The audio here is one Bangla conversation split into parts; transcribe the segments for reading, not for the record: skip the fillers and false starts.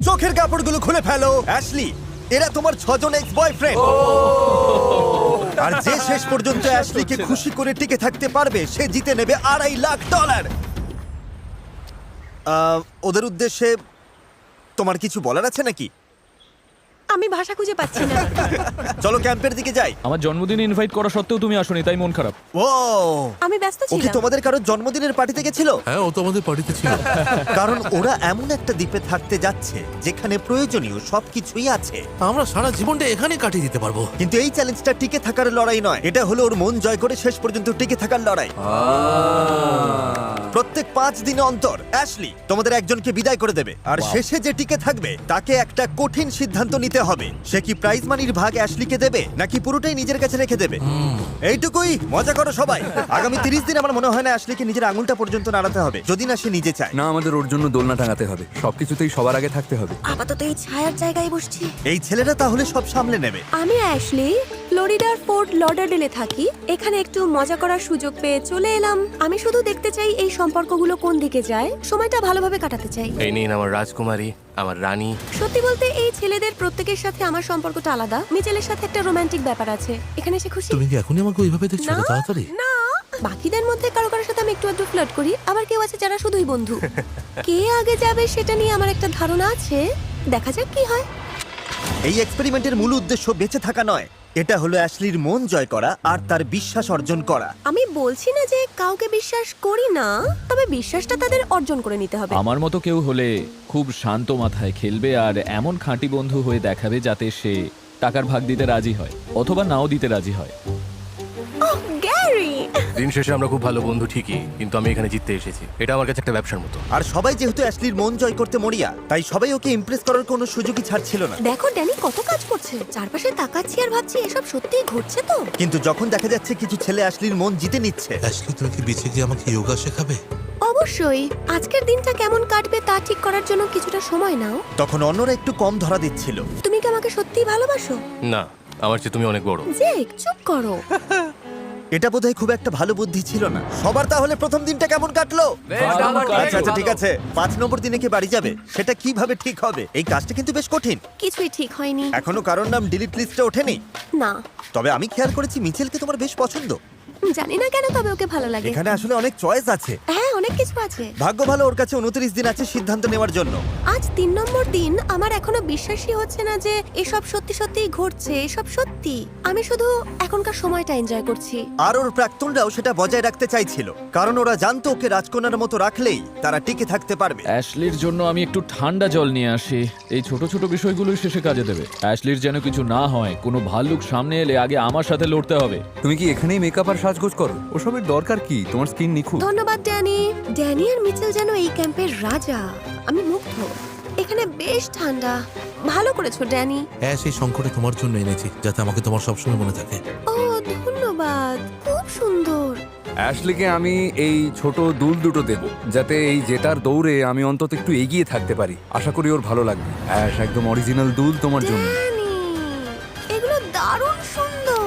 চোখের কাপড়গুলো খুলে ফেলো। অ্যাশলি, এরা তোমার 6 জন এক্স বয়ফ্রেন্ড। আর যে শেষ পর্যন্ত অ্যাশলিকে খুশি করে টিকে থাকতে পারবে সে জিতে নেবে $2.5 লাখ। ওদের উদ্দেশ্যে তোমার কিছু বলার আছে নাকি? আমি ভাষা খুঁজে পাচ্ছি না। চলো ক্যাম্পের দিকে যাই। আমার জন্মদিনে ইনভাইট করা সত্ত্বেও তুমি আসোনি, তাই মন খারাপ। ও, আমি ব্যস্ত ও কি ছিলাম। তোমাদের কারোর জন্মদিনের পার্টিতে গেছিল? হ্যাঁ, ও তো আমাদের পার্টিতে ছিল। কারণ ওরা এমন একটা দ্বীপে থাকতে যাচ্ছে যেখানে প্রয়োজনীয় সবকিছুই আছে। আমরা সারা জীবনটা এখানে কাটিয়ে দিতে পারবো। কিন্তু এই চ্যালেঞ্জটা টিকে থাকার লড়াই নয়, এটা হলো ওর মন জয় করে শেষ পর্যন্ত টিকে থাকার লড়াই। প্রত্যেক 5 দিন অন্তর অ্যাশলি তোমাদের একজনকে বিদায় করে দেবে, আর শেষে যে টিকে থাকবে তাকে একটা কঠিন সিদ্ধান্ত নিতে হবে। সে কি প্রাইজ মানির ভাগ অ্যাশলিকে দেবে নাকি পুরোটাই নিজের কাছে রেখে দেবে? এইটুকুই, মজা করো সবাই। আগামী 30 দিন আমার মনে হয় না অ্যাশলিকে নিজের আঙুলটা পর্যন্ত নাড়াতে হবে, যদি না সে নিজে চায়। না, আমাদের ওর জন্য দোলনা টাঙাতে হবে, সবকিছুতেই সবার আগে থাকতে হবে। আপাতত এই ছায়ার জায়গায় বসছি। এই ছেলেরা তাহলে সব সামলে নেবে। আমি অ্যাশলি, ফ্লোরিডার ফোর্ট লডারডেলে থাকি। এখানে একটু মজা করার সুযোগ পেয়ে চলে এলাম। আমি শুধু দেখতে চাই এই সম্পর্কগুলো কোন দিকে যায়, সময়টা ভালোভাবে কাটাতে চাই। এই নিন আমার রাজকুমারী, আমার রানী। সত্যি বলতে এই ছেলেদের প্রত্যেকের সাথে আমার সম্পর্কটা আলাদা। মিচেলের সাথে একটা রোমান্টিক ব্যাপার আছে। এখানে এসে খুশি? তুমি কি এখনই আমাকে ওইভাবে দেখছো? না, এত তাড়াতাড়ি? না। বাকিদের মধ্যে কারো কারোর সাথে আমি একটু একটু ফ্লার্ট করি, আবার কেউ আছে যারা শুধুই বন্ধু। কে আগে যাবে সেটা নিয়ে আমার একটা ধারণা আছে, দেখা যাক কি হয়। এই এক্সপেরিমেন্টের মূল উদ্দেশ্য বেঁচে থাকা নয়, এটা হলো অ্যাশলির মন জয় করা আর তার বিশ্বাস অর্জন করা। আমি বলছি না যে কাউকে বিশ্বাস করি না, তবে বিশ্বাসটা তাদের অর্জন করে নিতে হবে। আমার মতো কেউ হলে খুব শান্ত মাথায় খেলবে আর এমন খাঁটি বন্ধু হয়ে দেখাবে যাতে সে টাকার ভাগ দিতে রাজি হয় অথবা নাও দিতে রাজি হয়। ওহ, গ্যারি! দিন শেষে আমরা খুব ভালো বন্ধু ঠিকই, কিন্তু আমি এখানে জিততে এসেছি। এটা আমার কাছে একটা ব্যবসার মতো। আর সবাই যেহেতু অ্যাশলির মন জয় করতে মরিয়া, তাই সবাই ওকে ইমপ্রেস করার কোনো সুযোগই ছাড়ছিল না। দেখো ড্যানি কত কাজ করছে, চারপাশে তাকাচ্ছি আর ভাবছি এসব সত্যিই ঘটছে তো। কিন্তু যখন দেখা যাচ্ছে কিছু ছেলে অ্যাশলির মন জিতে নিচ্ছে, অ্যাশলি, তুমি কি বেঁচে গিয়ে আমাকে যোগা শেখাবে? অবশ্যই। আজকের দিনটা কেমন কাটবে তা ঠিক করার জন্য কিছুটা সময় নাও। তখন অন্যরা একটু কম ধরা দিচ্ছিল। তুমি কি আমাকে সত্যিই ভালোবাসো? না, আমার চেয়ে তুমি অনেক বড়। জেক, চুপ করো। এটা বোধহয় খুব একটা ভালো বুদ্ধি ছিল না। সবার তাহলে প্রথম দিনটা কেমন কাটলো? আচ্ছা আচ্ছা, ঠিক আছে। 5 নম্বর দিনে কে বাড়ি যাবে সেটা কিভাবে ঠিক হবে? এই কাজটা কিন্তু বেশ কঠিন। কিছুই ঠিক হয়নি। এখনো কারোর নাম ডিলিট লিস্টে ওঠেনি। না, তবে আমি খেয়াল করেছি মিচেলকে তোমার বেশ পছন্দ। জানি না কেন, তবে ওকে ভালো লাগে। এখানে আসলে অনেক চয়েস আছে। হ্যাঁ, অনেক কিছু আছে। ভাগ্য ভালো, ওর কাছে 29 দিন আছে সিদ্ধান্ত নেওয়ার জন্য। আজ 3 নম্বর দিন। আমার এখনো বিশ্বাসই হচ্ছে না যে এসব সত্যি সত্যিই ঘটছে। এসব সত্যি। আমি শুধু এখনকার সময়টা এনজয় করছি। আর ওর প্রাক্তনরাও সেটা বজায় রাখতে চাইছিল, কারণ ওরা জানতো ওকে রাজকন্যার মতো রাখলেই তারা টিকে থাকতে পারবে। অ্যাশলির জন্য আমি একটু ঠান্ডা জল নিয়ে আসি। এই ছোট ছোট বিষয়গুলোই শেষে কাজে দেবে। অ্যাশলির যেন কিছু না হয়, কোনো ভাল্লুক সামনে এলে আগে আমার সাথে লড়তে হবে। তুমি কি এখানেই মেকআপ আর সাজগোজ করো? ওসবের দরকার কি? তোমার স্কিন নিখুঁত। ধন্যবাদ ড্যানি। ড্যানি আর মিচেল যেন এই ক্যাম্পের রাজা। আমি মুগ্ধ। এখানে বেশ ঠান্ডা। ভালো করেছো ড্যানি। হ্যাঁ, সেই সংকটে তোমার জন্য এনেছি, যাতে আমাকে তোমার সবসময় মনে থাকে। ও, ধন্যবাদ। খুব সুন্দর। অ্যাশলিকে আমি এই ছোট দুল দুটো দেব, যাতে এই জেতার দৌড়ে আমি অন্তত একটু এগিয়ে থাকতে পারি। আশা করি ওর ভালো লাগবে। অ্যাশ, একদম অরিজিনাল দুল তোমার জন্য। ড্যানি, এগুলো দারুণ সুন্দর।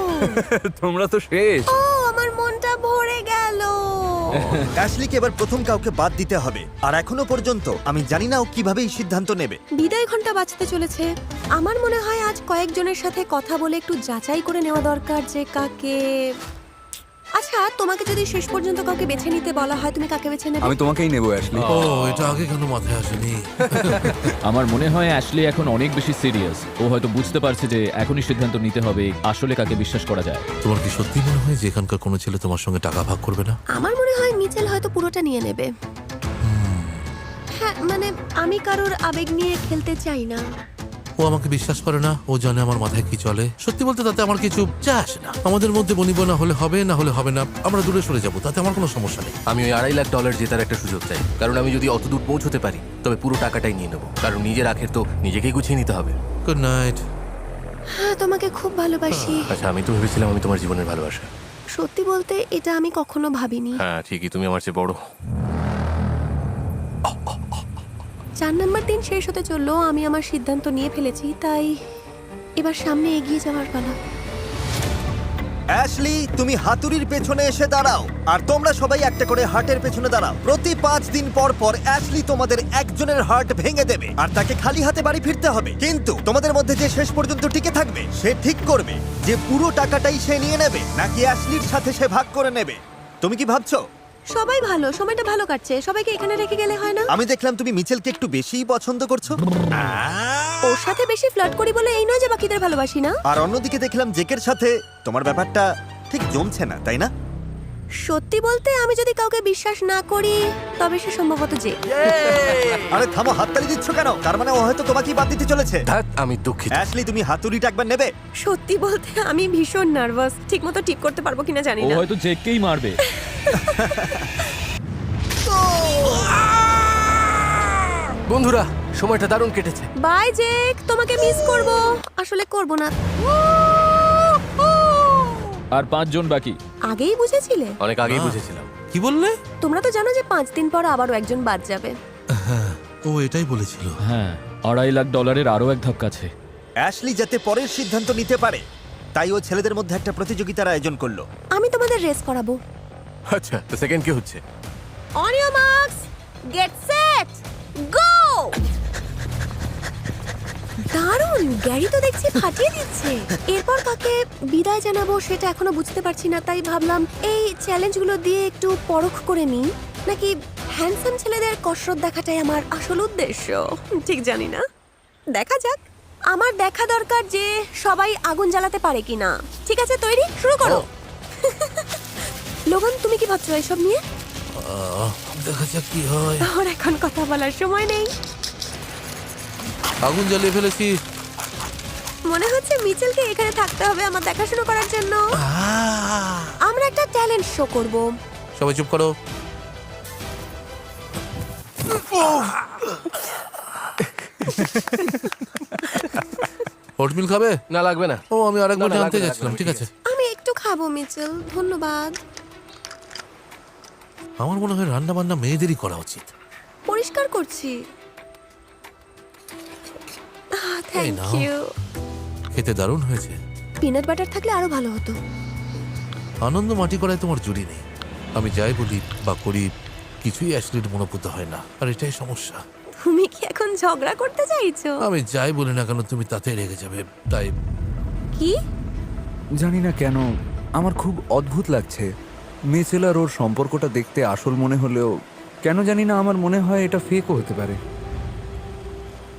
তোমরা তো শেষ। ও, আমার মনটা ভরে গেল। অ্যাশলিকে এবার প্রথম কাউকে বাদ দিতে হবে, আর এখনো পর্যন্ত আমি জানি না ও কিভাবে এই সিদ্ধান্ত নেবে। বিদায় ঘন্টা বাজতে চলেছে। আমার মনে হয় আজ কয়েকজনের সাথে কথা বলে একটু যাচাই করে নেওয়া দরকার যে কাকে। আচ্ছা, তোমাকে যদি শেষ পর্যন্ত কাউকে বেছে নিতে বলা হয়, তুমি কাকে বেছে নেবে? আমি তোমাকেই নেবো অ্যাশলি। ও, এটা আগে কেন মাথায় আসেনি? আমার মনে হয় অ্যাশলি এখন অনেক বেশি সিরিয়াস। ও হয়তো বুঝতে পারছে যে এখনই সিদ্ধান্ত নিতে হবে আসলে কাকে বিশ্বাস করা যায়। তোমার কি সত্যি মনে হয় যে এখানকার কোনো ছেলে তোমার সঙ্গে টাকা ভাগ করবে না? আমার মনে হয় মিচেল হয়তো পুরোটা নিয়ে নেবে। হ্যাঁ, মানে আমি কারোর আবেগ নিয়ে খেলতে চাই না। ও আমাকে বিশ্বাস করে না, ও জানে আমার মাথায় কি চলে। সত্যি বলতে তাতে আমার কিছু যায় আসে না। আমাদের মধ্যে বনিবনা হলে হবে, না হলে হবে না। আমরা দূরে সরে যাবো, তাতে আমার কোনো সমস্যা নেই। আমি ওই $2.5 লাখ জেতার একটা সুযোগ চাই, কারণ আমি যদি অত দূর পৌঁছতে পারি তবে পুরো টাকাটাই নিয়ে নেবো। কারণ নিজের আখের তো নিজেকেই গুছিয়ে নিতে হবে। Good night. হ্যাঁ, তোমাকে খুব ভালোবাসি। আচ্ছা, আমি তো ভেবেছিলাম আমি তোমার জীবনের ভালোবাসা। সত্যি বলতে এটা আমি কখনো ভাবিনি। হ্যাঁ ঠিকই, তুমি আমার চেয়ে বড়। 4 নম্বর দিন শেষ হতে চললো। আমি আমার সিদ্ধান্ত নিয়ে ফেলেছি, তাই এবার সামনে এগিয়ে যাওয়ার পালা। অ্যাশলি, তুমি হাতুড়ির পেছনে এসে দাঁড়াও আর তোমরা সবাই একটা করে হার্টের পেছনে দাঁড়াও। প্রতি 5 দিন পর পর অ্যাশলি তোমাদের একজনের হার্ট ভেঙে দেবে আর তাকে খালি হাতে বাড়ি ফিরতে হবে। কিন্তু তোমাদের মধ্যে যে শেষ পর্যন্ত টিকে থাকবে সে ঠিক করবে যে পুরো টাকাটাই সে নিয়ে নেবে নাকি অ্যাশলির সাথে সে ভাগ করে নেবে। তুমি কি ভাবছো? সবাই ভালো, সময়টা ভালো কাটছে, সবাইকে এখানে রেখে গেলে হয় না? আমি দেখলাম তুমি মিচেলকে একটু বেশিই পছন্দ করছো। ওর সাথে বেশি ফ্লার্ট করি বলে এই নয় যে বাকিদের ভালোবাসি না। আর অন্যদিকে দেখলাম জেকের সাথে তোমার ব্যাপারটা ঠিক জমছে না, তাই না? সত্যি বলতে আমি যদি কাউকে বিশ্বাস না করি তবে সে সম্ভবত যে। আরে থামো, হাততালি দিচ্ছ কেন? তার মানে ও হয়তো তোমাকেই বাদ দিতে চলেছে। ধ্যাৎ, আমি দুঃখিত। অ্যাশলি, তুমি হাতুড়িটা একবার নেবে? সত্যি বলতে আমি ভীষণ নার্ভাস, ঠিকমতো টিপ করতে পারবো কিনা জানি ও না। হয়তো জেককেই মারবে। বন্ধুরা, সময়টা দারুণ কেটেছে। বাই জেক, তোমাকে মিস করব। আসলে করব না। আর 5 জন বাকি। আগেই বুঝেছিলে? অনেক আগেই বুঝেছিলাম। কি বললে? তোমরা তো জানো যে 5 দিন পর আবারও একজন বাদ যাবে। হ্যাঁ, ও এটাই বলেছিল। হ্যাঁ, $2.5 লাখ আরো এক ধাপ কাছে। অ্যাশলি যাতে পরের সিদ্ধান্ত নিতে পারে তাই ও ছেলেদের মধ্যে একটা প্রতিযোগিতার আয়োজন করলো। আমি তোমাদের রেস করাবো। আচ্ছা, তো সেকেন্ড কি হচ্ছে? On your marks, get set, go! দারুণ, গ্যারি তো দেখছি ফাটিয়ে দিচ্ছে। এরপর কাকে বিদায় জানাবো সেটা এখনো বুঝতে পারছি না, তাই ভাবলাম এই চ্যালেঞ্জগুলো দিয়ে একটু পরখ করে নিই, নাকি হ্যান্ডসাম ছেলেদের কসরত দেখাটাই আমার আসল উদ্দেশ্য। ঠিক জানি না, দেখা যাক। আমার দেখা দরকার যে সবাই আগুন জ্বালাতে পারে কিনা। ঠিক আছে, তৈরি, শুরু করো। লোগান, তুমি কি ভাবছো এসব নিয়ে? দেখা যাক কি হয়। ওর এখন কথা বলার সময় নেই। আগুন জ্বালিয়ে ফেলেছি। মনে হচ্ছে মিচেলকে এখানে থাকতে হবে আমার দেখাশোনা করার জন্য। আমরা একটা ট্যালেন্ট শো করব। সবাই চুপ করো। ওটমিল খাবে? না, লাগবে না। ও, আমি আরেকবার না, না, জানতে লাগবে না, যাচ্ছিলাম। লাগবে না, ঠিক ঠিক আছে। আমি একটু খাবো মিচেল, ধন্যবাদ। আমার মনে হয় রান্না বান্না মেয়েদেরই করা উচিত। পরিষ্কার করছি। Thank now. ইউ। খেতে দারুণ হয়েছে। পিনাট বাটার থাকলে আরো ভালো হতো। আনন্দ মাটি করায় তোমার জুড়ি নেই। আমি যাই বলি বা করি কিছুই অ্যাশলির মনোপুত হয় না, আর এটাই সমস্যা। তুমি কি এখন ঝগড়া করতে চাইছো? আমি যাই বলি না কেন তুমি তাতে রেগে যাবে, তাই কি? জানি না কেন আমার খুব অদ্ভুত লাগছে। মিচেল আর ওর সম্পর্কটা দেখতে আসল মনে হলেও কেন জানি না আমার মনে হয় এটা ফেকও হতে পারে।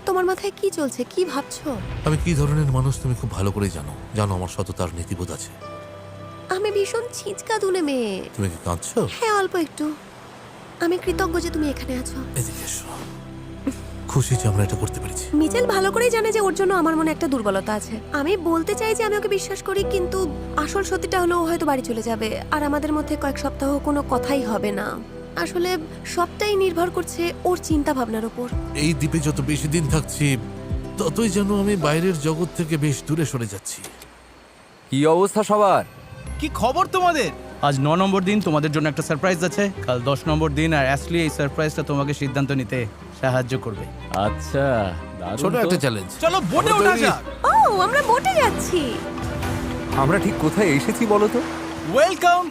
তোমার মাথায় কি চলছে, কি ভাবছো? আমি কি ধরনের মানুষ তুমি খুব ভালো করেই জানো। জানো আমার সততার নীতিবোধ আছে। আমি ভীষণ ছিচকা দুলে মেয়ে। তুমি কি কাঁদছো? হ্যাঁ, অল্প একটু। আমি কৃতজ্ঞ যে তুমি এখানে আছো। এদিকে এসো। খুশি যে আমরা এটা করতে পেরেছি। মিচেল ভালো করেই জানে যে ওর জন্য আমার মনে একটা দুর্বলতা আছে। আমি বলতে চাই যে আমি ওকে বিশ্বাস করি, কিন্তু আসল সত্যিটা হলো ও হয়তো বাড়ি চলে যাবে আর আমাদের মধ্যে কয়েক সপ্তাহ কোনো কথাই হবে না। আসলে সবটাই নির্ভর করছে ওর চিন্তা ভাবনার উপর। এই দ্বীপে যত বেশি দিন থাকছি ততই যেন আমি বাইরের জগৎ থেকে বেশ দূরে সরে যাচ্ছি। কি অবস্থা সবার? কি খবর তোমাদের? আজ 9 নম্বর দিন, তোমাদের জন্য একটা সারপ্রাইজ আছে। কাল 10 নম্বর দিন, আর অ্যাশলি এই সারপ্রাইজটা তোমাকে সিদ্ধান্ত নিতে সাহায্য করবে। আচ্ছা, দারুণ ছোট তো। একটা চ্যালেঞ্জ। চলো বোটে ওঠা যাক। ও, আমরা বোটে যাচ্ছি। আমরা ঠিক কোথায় এসেছি বলো তো? Welcome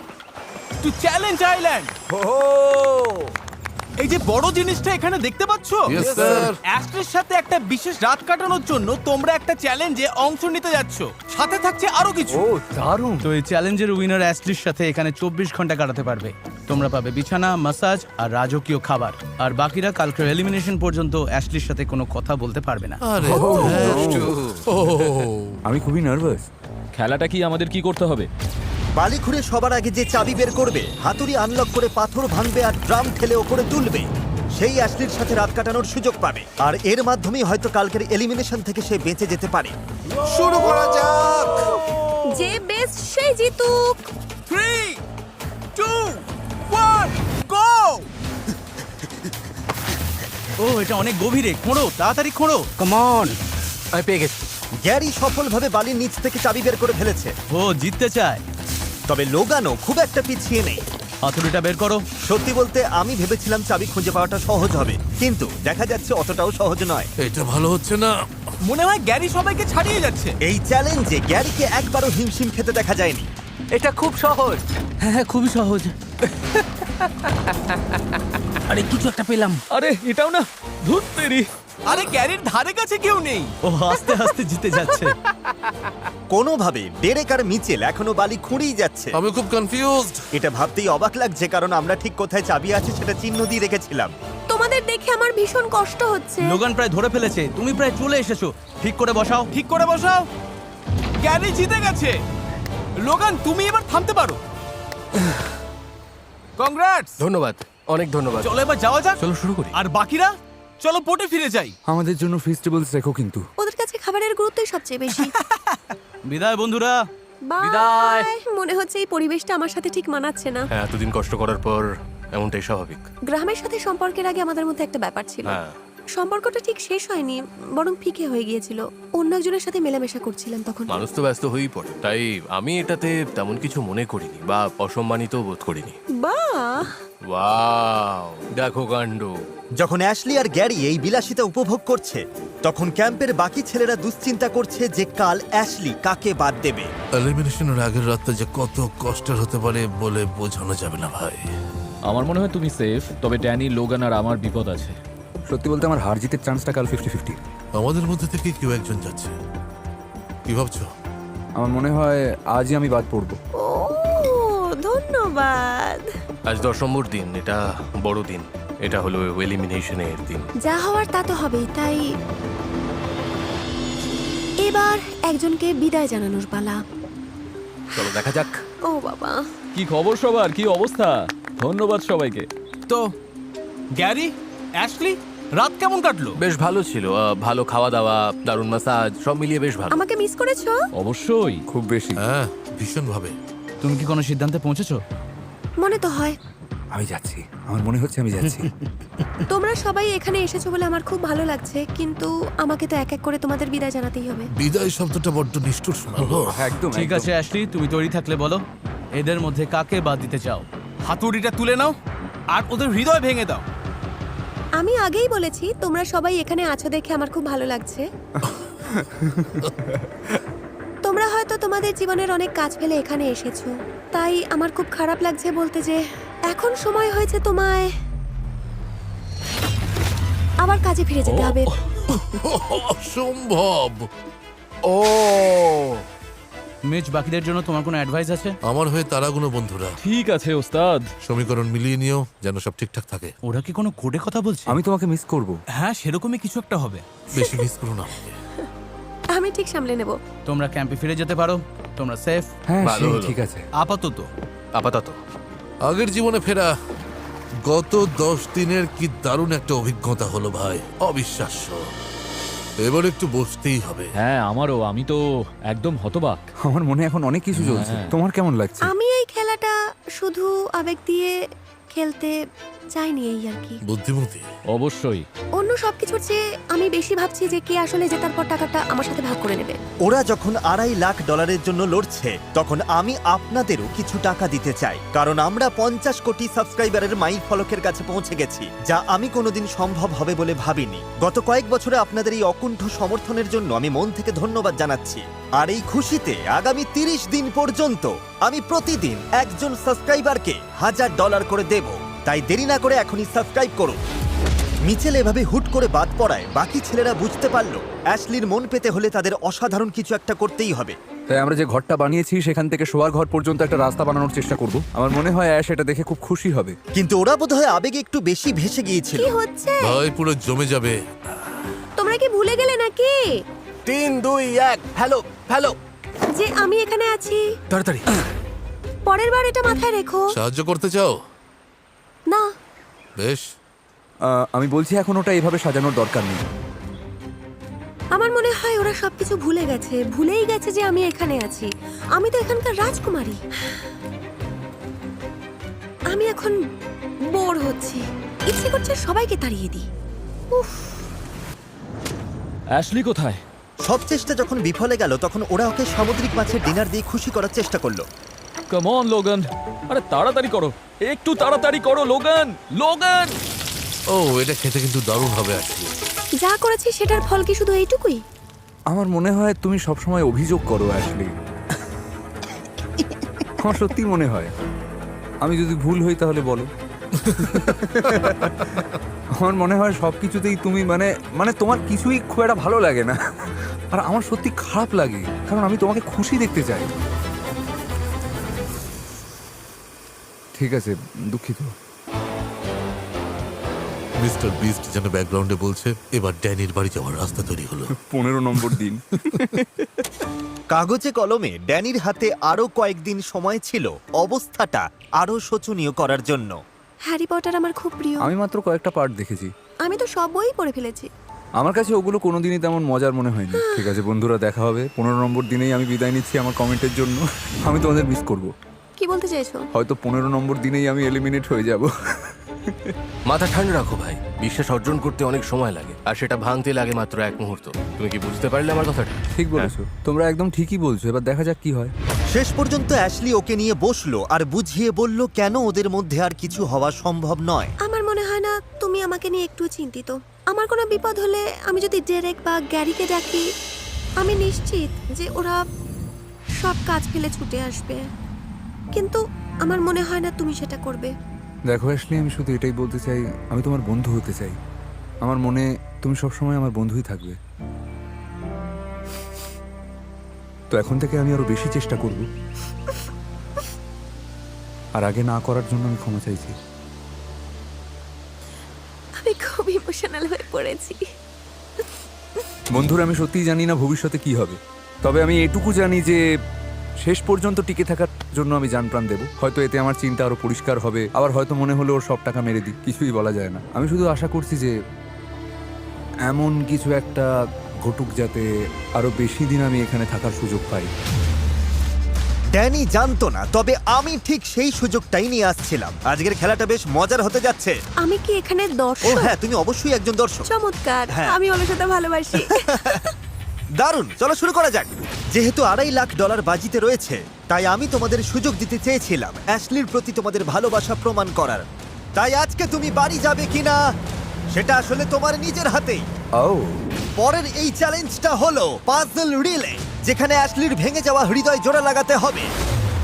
to challenge island. এই যে বড় জিনিসটা এখানে দেখতে পাচ্ছ, Yes, sir. অ্যাশলির সাথে একটা বিশেষ রাত কাটানোর জন্য তোমরা একটা চ্যালেঞ্জে অংশ নিতে যাচ্ছ। সাথে থাকছে আরো কিছু। ও দারুণ। তো এই চ্যালেঞ্জের উইনার অ্যাশলির সাথে এখানে 24 ঘন্টা কাটাতে পারবে। তোমরা পাবে বিছানা, মাসাজ আর রাজকীয় খাবার। আর বাকিরা কালকের এলিমিনেশন পর্যন্ত অ্যাশলির সাথে কোনো কথা বলতে পারবে না। আরে হ্যাঁ। ও, আমি খুবই নার্ভাস। খেলাটা কি আমাদের কি করতে হবে? বালি খুঁড়ে সবার আগে যে চাবি বের করবে, হাতুড়ি আনলক করে পাথর ভাঙবে আর ড্রাম ঠেলে ওপরে তুলবে, সেই অ্যাশলির সাথে রাত কাটানোর সুযোগ পাবে। আর এর মাধ্যমেই হয়তো কালকের এলিমিনেশন থেকে সে বেঁচে যেতে পারে। শুরু করা যাক। যে বেস্ট সেই জিতুক। 3, 2, 1, গো! ও, এটা অনেক গভীরে। খোঁড়ো, তাড়াতাড়ি খোঁড়ো। Come on. আমি পেয়ে গেছি। গ্যারি সফলভাবে বালির নিচ থেকে চাবি বের করে ফেলেছে, ও জিততে চায়। তবে লোগানও খুব একটা পিছিয়ে নেই। হাতুড়িটা বের করো। সত্যি বলতে আমি ভেবেছিলাম চাবি খুঁজে পাওয়াটা সহজ হবে, কিন্তু দেখা যাচ্ছে অতটাও সহজ নয়। এটা ভালো হচ্ছে না। মনে হয় গ্যারি সবাইকে ছাড়িয়ে যাচ্ছে। এই চ্যালেঞ্জে গ্যারিকে একবারও হিমশিম খেতে দেখা যায়নি। এটা খুব সহজ। হ্যাঁ খুবই সহজ। আরে কিছু একটা পেলাম। আরে এটাও না, ধুত্তেরি। আরে গ্যারির ধারে কাছে কেউ নেই। ও আস্তে আস্তে জিতে যাচ্ছে। কোনোভাবে ডেরেক আর মিচেল এখনো বালি খুঁড়েই যাচ্ছে। আমি খুব কনফিউজড। এটা ভাবতেই অবাক লাগছে, কারণ আমরা ঠিক কোথায় চাবি আছে সেটা চিহ্ন দিয়ে রেখেছিলাম। তোমাদের দেখে আমার ভীষণ কষ্ট হচ্ছে। লোগান প্রায় ধরে ফেলেছে, তুমি প্রায় চলে এসেছো। ঠিক করে বসাও। ঠিক করে বসাও। গ্যারি জিতে গেছে। লোগান তুমি এবার থামতে পারো। কংগ্রাটস। ধন্যবাদ, অনেক ধন্যবাদ। চলো এবার যাওয়া যাক। চলো শুরু করি। আর বাকিরা চলো বোটে ফিরে যাই। আমাদের জন্য ফেস্টিভ্যালস রেখো কিন্তু। ওদের কাছে খাবারের গুরুত্বই সবচেয়ে বেশি। বিদায় বন্ধুরা। বাই। মনে হচ্ছে এই পরিবেশটা আমার সাথে ঠিক মানাচ্ছে না। হ্যাঁ, এতদিন কষ্ট করার পর এমনটাই স্বাভাবিক। গ্রামের সাথে সম্পর্কের আগে আমাদের মধ্যে একটা ব্যাপার ছিল। হ্যাঁ। সম্পর্কটা ঠিক শেষ হয়নি, বরং ফিকে হয়ে গিয়েছিল। অন্য একজনের সাথে মেলামেশা করছিলাম তখন। মানুষ তো ব্যস্ত হয়েই পড়ে, তাই আমি এটাতে তেমন কিছু মনে করিনি বা অসম্মানিত বোধ করিনি। বাহ, ওয়াও, দেখো কাণ্ড। যখন অ্যাশলি আর গ্যারি এই বিলাসিতা উপভোগ করছে, তখন ক্যাম্পের বাকি ছেলেরা দুশ্চিন্তা করছে যে কাল অ্যাশলি কাকে বাদ দেবে। এলিমিনেশনের আগের রাতটা যে কত কষ্টের হতে পারে বলে বোঝানো যাবে না ভাই। আমার মনে হয় তুমি সেফ, তবে ড্যানি, লোগান আর আমার বিপদ আছে। সত্যি বলতে আমার হার জিতের চান্সটা কাল 50-50। আমাদের মধ্যে থেকে কেউ একজন যাচ্ছে। কি ভাবছো? আমার মনে হয় আজই আমি বাদ পড়বো। ও ধন্যবাদ। আজ 10 নম্বর দিন, এটা বড় দিন। এটা হলো এলিমিনেশনের দিন। যা হওয়ার তা তো হবেই, তাই এবার একজনকে বিদায় জানানোর পালা। চলো দেখা যাক। ও বাবা, কি খবর সবার, কি অবস্থা? ধন্যবাদ সবাইকে। তো গ্যারি, অ্যাশলি, রাত কেমন কাটলো? বেশ ভালো ছিল, ভালো খাওয়া দাওয়া, দারুণ মাসাজ, সব মিলিয়ে বেশ ভালো। আমাকে মিস করেছো? অবশ্যই। খুব বেশি। হ্যাঁ, ভীষণ ভাবে। তুমি কি কোনো সিদ্ধান্তে পৌঁছেছো? মনে তো হয়। আমি যাচ্ছি, আমার মনে হচ্ছে আমি যাচ্ছি। তোমরা সবাই এখানে এসেছো বলে আমার খুব ভালো লাগছে, কিন্তু আমাকে তো এক এক করে তোমাদের বিদায় জানাতেই হবে। বিদায় শব্দটা বড্ড নিষ্ঠুর শোনালো। একদম ঠিক আছে অ্যাশলি, তুমি তৈরি থাকলে বলো, এদের মধ্যে কাকে বাদ দিতে চাও? হাতুড়িটা তুলে নাও আর ওদের হৃদয় ভেঙে দাও। আমি আগেই বলেছি তোমরা সবাই এখানে আছো দেখে আমার খুব ভালো লাগছে। তোমরা হয়তো তোমাদের জীবনের অনেক কাজ ফেলে এখানে এসেছো, তাই আমার খুব খারাপ লাগছে বলতে যে এখন সময় হয়েছে তোমায় আবার কাজে ফিরে যেতে হবে। অসম্ভব। ও মিচ, বাকিদের জন্য তোমার কোনো অ্যাডভাইস আছে? আমার হয়ে তারাগুলো বন্ধুরা ঠিক আছে ওস্তাদ। সমীকরণ মিলিয়ে নিও যেন সব ঠিকঠাক থাকে। ওরা কি কোনো কোডে কথা বলছে? আমি তোমাকে মিস করব। হ্যাঁ, সেরকমই কিছু একটা হবে। বেশি মিস করো না আমাকে। আমি ঠিক সামলে নেব। তোমরা ক্যাম্পে ফিরে যেতে পারো, তোমরা সেফ হ্যাঁ ভালো হলো। ঠিক আছে। আপাতত। আপাতত আগের জীবনে ফেরা। গত 10 দিনের কি দারুণ একটা অভিজ্ঞতা হলো ভাই, অবিশ্বাস্য। এবার একটু বসতেই হবে। হ্যাঁ আমারও, আমি তো একদম হতবাক। আমার মনে এখন অনেক কিছু চলছে। হ্যাঁ। তোমার কেমন লাগছে? আমি এই খেলাটা শুধু আবেগ দিয়ে খেলতে চাইনি, এই আর কি। বুদ্ধিমতী। অবশ্যই। অন্য সবকিছুর চেয়ে আমি বেশি ভাবছি যে কে আসলে জেতার পর টাকাটা আমার সাথে ভাগ করে নেবে। ওরা যখন $2.5 লাখ জন্য লড়ছে, তখন আমি আপনাদেরও কিছু টাকা দিতে চাই, কারণ আমরা 50 কোটি সাবস্ক্রাইবারের মাইল ফলকের কাছে পৌঁছে গেছি, যা আমি কোনোদিন সম্ভব হবে বলে ভাবিনি। গত কয়েক বছরে আপনাদের এই অকুণ্ঠ সমর্থনের জন্য আমি মন থেকে ধন্যবাদ জানাচ্ছি। আর এই খুশিতে আগামী 30 দিন পর্যন্ত আমি প্রতিদিন একজন সাবস্ক্রাইবারকে $1000 করে দেব। তাই দেরি না করে এখনই সাবস্ক্রাইব করুন। মিচেল এভাবে হুট করে বাদ পড়ায় বাকি ছেলেরা বুঝতে পারলো অ্যাশলির মন পেতে হলে তাদের অসাধারণ কিছু একটা করতেই হবে। তাই আমরা যে ঘরটা বানিয়েছি সেখান থেকে শোয়ার ঘর পর্যন্ত একটা রাস্তা বানানোর চেষ্টা করব। আমার মনে হয় অ্যাশ এটা দেখে খুব খুশি হবে। কিন্তু ওরা বোধহয় আবেগে একটু বেশি ভেসে গিয়েছিল। কি হচ্ছে? ভাই পুরো জমে যাবে। তোমরা কি ভুলে গেলে নাকি 3, 2, 1, হ্যালো হ্যালো। যে আমি এখানে আছি? তাড়াতাড়ি। পরের বার এটা মাথায় রেখো। সাহায্য করতে চাও? না, বেশ। আমি বলছি এখন ওটা এভাবে সাজানোর দরকার নেই। আমার মনে হয় ওরা সবকিছু ভুলে গেছে, ভুলেই গেছে যে আমি এখানে আছি। আমি তো এখানকার রাজকুমারী। আমি এখন বোর হচ্ছি, ইচ্ছে করছে সবাইকে তাড়িয়ে দিই। উফ, অ্যাশলি কোথায়? সব চেষ্টা যখন বিফলে গেল, তখন ওরা ওকে সামুদ্রিক মাছের ডিনার দিয়ে খুশি করার চেষ্টা করলো। কাম অন লোগান, আরে তাড়াতাড়ি করো, একটু তাড়াতাড়ি করো লোগান। লোগান! ও, এটা খেতে কিন্তু দারুণ হবে আসলে। যা করেছি সেটার ফল কি শুধু এইটুকুই? আমার মনে হয় তুমি সবসময় অভিযোগ করো অ্যাশলি। আমার সত্যি মনে হয়। আমি যদি ভুল হই তাহলে বলো। আমার মনে হয় সব কিছুতেই তুমি মানে মানে তোমার কিছুই খুব একটা ভালো লাগে না, আর আমার সত্যি খারাপ লাগে, কারণ আমি তোমাকে খুশি দেখতে চাই। ঠিক আছে, দুঃখিত। মিস্টার বিস্ট যেন ব্যাকগ্রাউন্ডে বলছে, এবার ড্যানির বাড়ি যাওয়ার রাস্তা তৈরি হলো। 15 নম্বর দিন। কাগজে কলমে ড্যানির হাতে আরো কয়েকদিন সময় ছিল অবস্থাটা আরো শোচনীয় করার জন্য। হ্যারি পটার আমার খুব প্রিয়। আমি মাত্র কয়েকটা পার্ট দেখেছি। আমি তো সব বই পড়ে ফেলেছি। আমার কাছে ওগুলো কোনোদিনই তেমন মজার মনে হয়নি। ঠিক আছে বন্ধুরা, দেখা হবে। 15 নম্বর দিনেই আমি বিদায় নিচ্ছি আমার কমেন্টের জন্য। আমি তোমাদের মিস করব। কি বলতে চাইছো? হয়তো 15 নম্বর দিনেই আমি এলিমিনেট হয়ে যাব। মাথা ঠান্ডা রাখো ভাই, বিশ্বাস অর্জন করতে অনেক সময় লাগে, আর সেটা ভাঙতে লাগে মাত্র 1 মুহূর্ত। তুমি কি বুঝতে পারলে আমার কথাটা? ঠিক বলেছো, তোমরা একদম ঠিকই বলছো। এবার দেখা যাক কি হয়। শেষ পর্যন্ত অ্যাশলি ওকে নিয়ে বসলো আর বুঝিয়ে বলল কেন ওদের মধ্যে আর কিছু হওয়া সম্ভব নয়। আমার মনে হয় না তুমি আমাকে নিয়ে একটু চিন্তিত। আমার কোনো বিপদ হলে আমি যদি ডেরেক বা গ্যারিকে ডাকি, আমি নিশ্চিত যে ওরা সব কাজ ফেলে ছুটে আসবে। কিন্তু আমার মনে হয় না তুমি সেটা করবে। দেখো অ্যাশলি, আমি শুধু এটাই বলতে চাই, আমি তোমার বন্ধু হতে চাই। আমার মনে তুমি সবসময় আমার বন্ধুই থাকবে। তো এখন থেকে আমি আরো বেশি চেষ্টা করব, আর আগে না করার জন্য আমি ক্ষমা চাইছি। আমি খুব ইমোশনাল হয়ে পড়েছি। বন্ধুরা, আমি সত্যিই জানি না ভবিষ্যতে কি হবে, তবে আমি এটুকু জানি যে শেষ পর্যন্ত টিকে থাকার জন্য আমি জান প্রাণ দেবো। হয়তো এতে আমার চিন্তা আরো পরিষ্কার হবে, আবার হয়তো মনে হলো ওর সব টাকা মেরে দিই, কিছুই বলা যায় না। আমি শুধু আশা করছি যে এমন কিছু একটা ঘটুক যাতে আরো বেশি দিন আমি এখানে থাকার সুযোগ পাই। ড্যানি জানতো না, তবে আমি ঠিক সেই সুযোগটাই নিয়ে আসছিলাম। আজকের খেলাটা বেশ মজার হতে যাচ্ছে। আমি কি এখানে ও দর্শক? হ্যাঁ, তুমি অবশ্যই একজন দর্শক। চমৎকার। হ্যাঁ। আমি ওর সাথে ভালোবাসি। দারুণ, চলো শুরু করা যাক। যেহেতু $2.5 লাখ বাজিতে রয়েছে, তাই আমি তোমাদের সুযোগ দিতে চেয়েছিলাম অ্যাশলির প্রতি তোমাদের ভালোবাসা প্রমাণ করার। তাই আজকে তুমি বাড়ি যাবে কিনা সেটা আসলে তোমার নিজের হাতেই। ও পরের এই চ্যালেঞ্জটা হলো পাজল রিলে, যেখানে অ্যাশলির ভেঙে যাওয়া হৃদয় জোড়া লাগাতে হবে।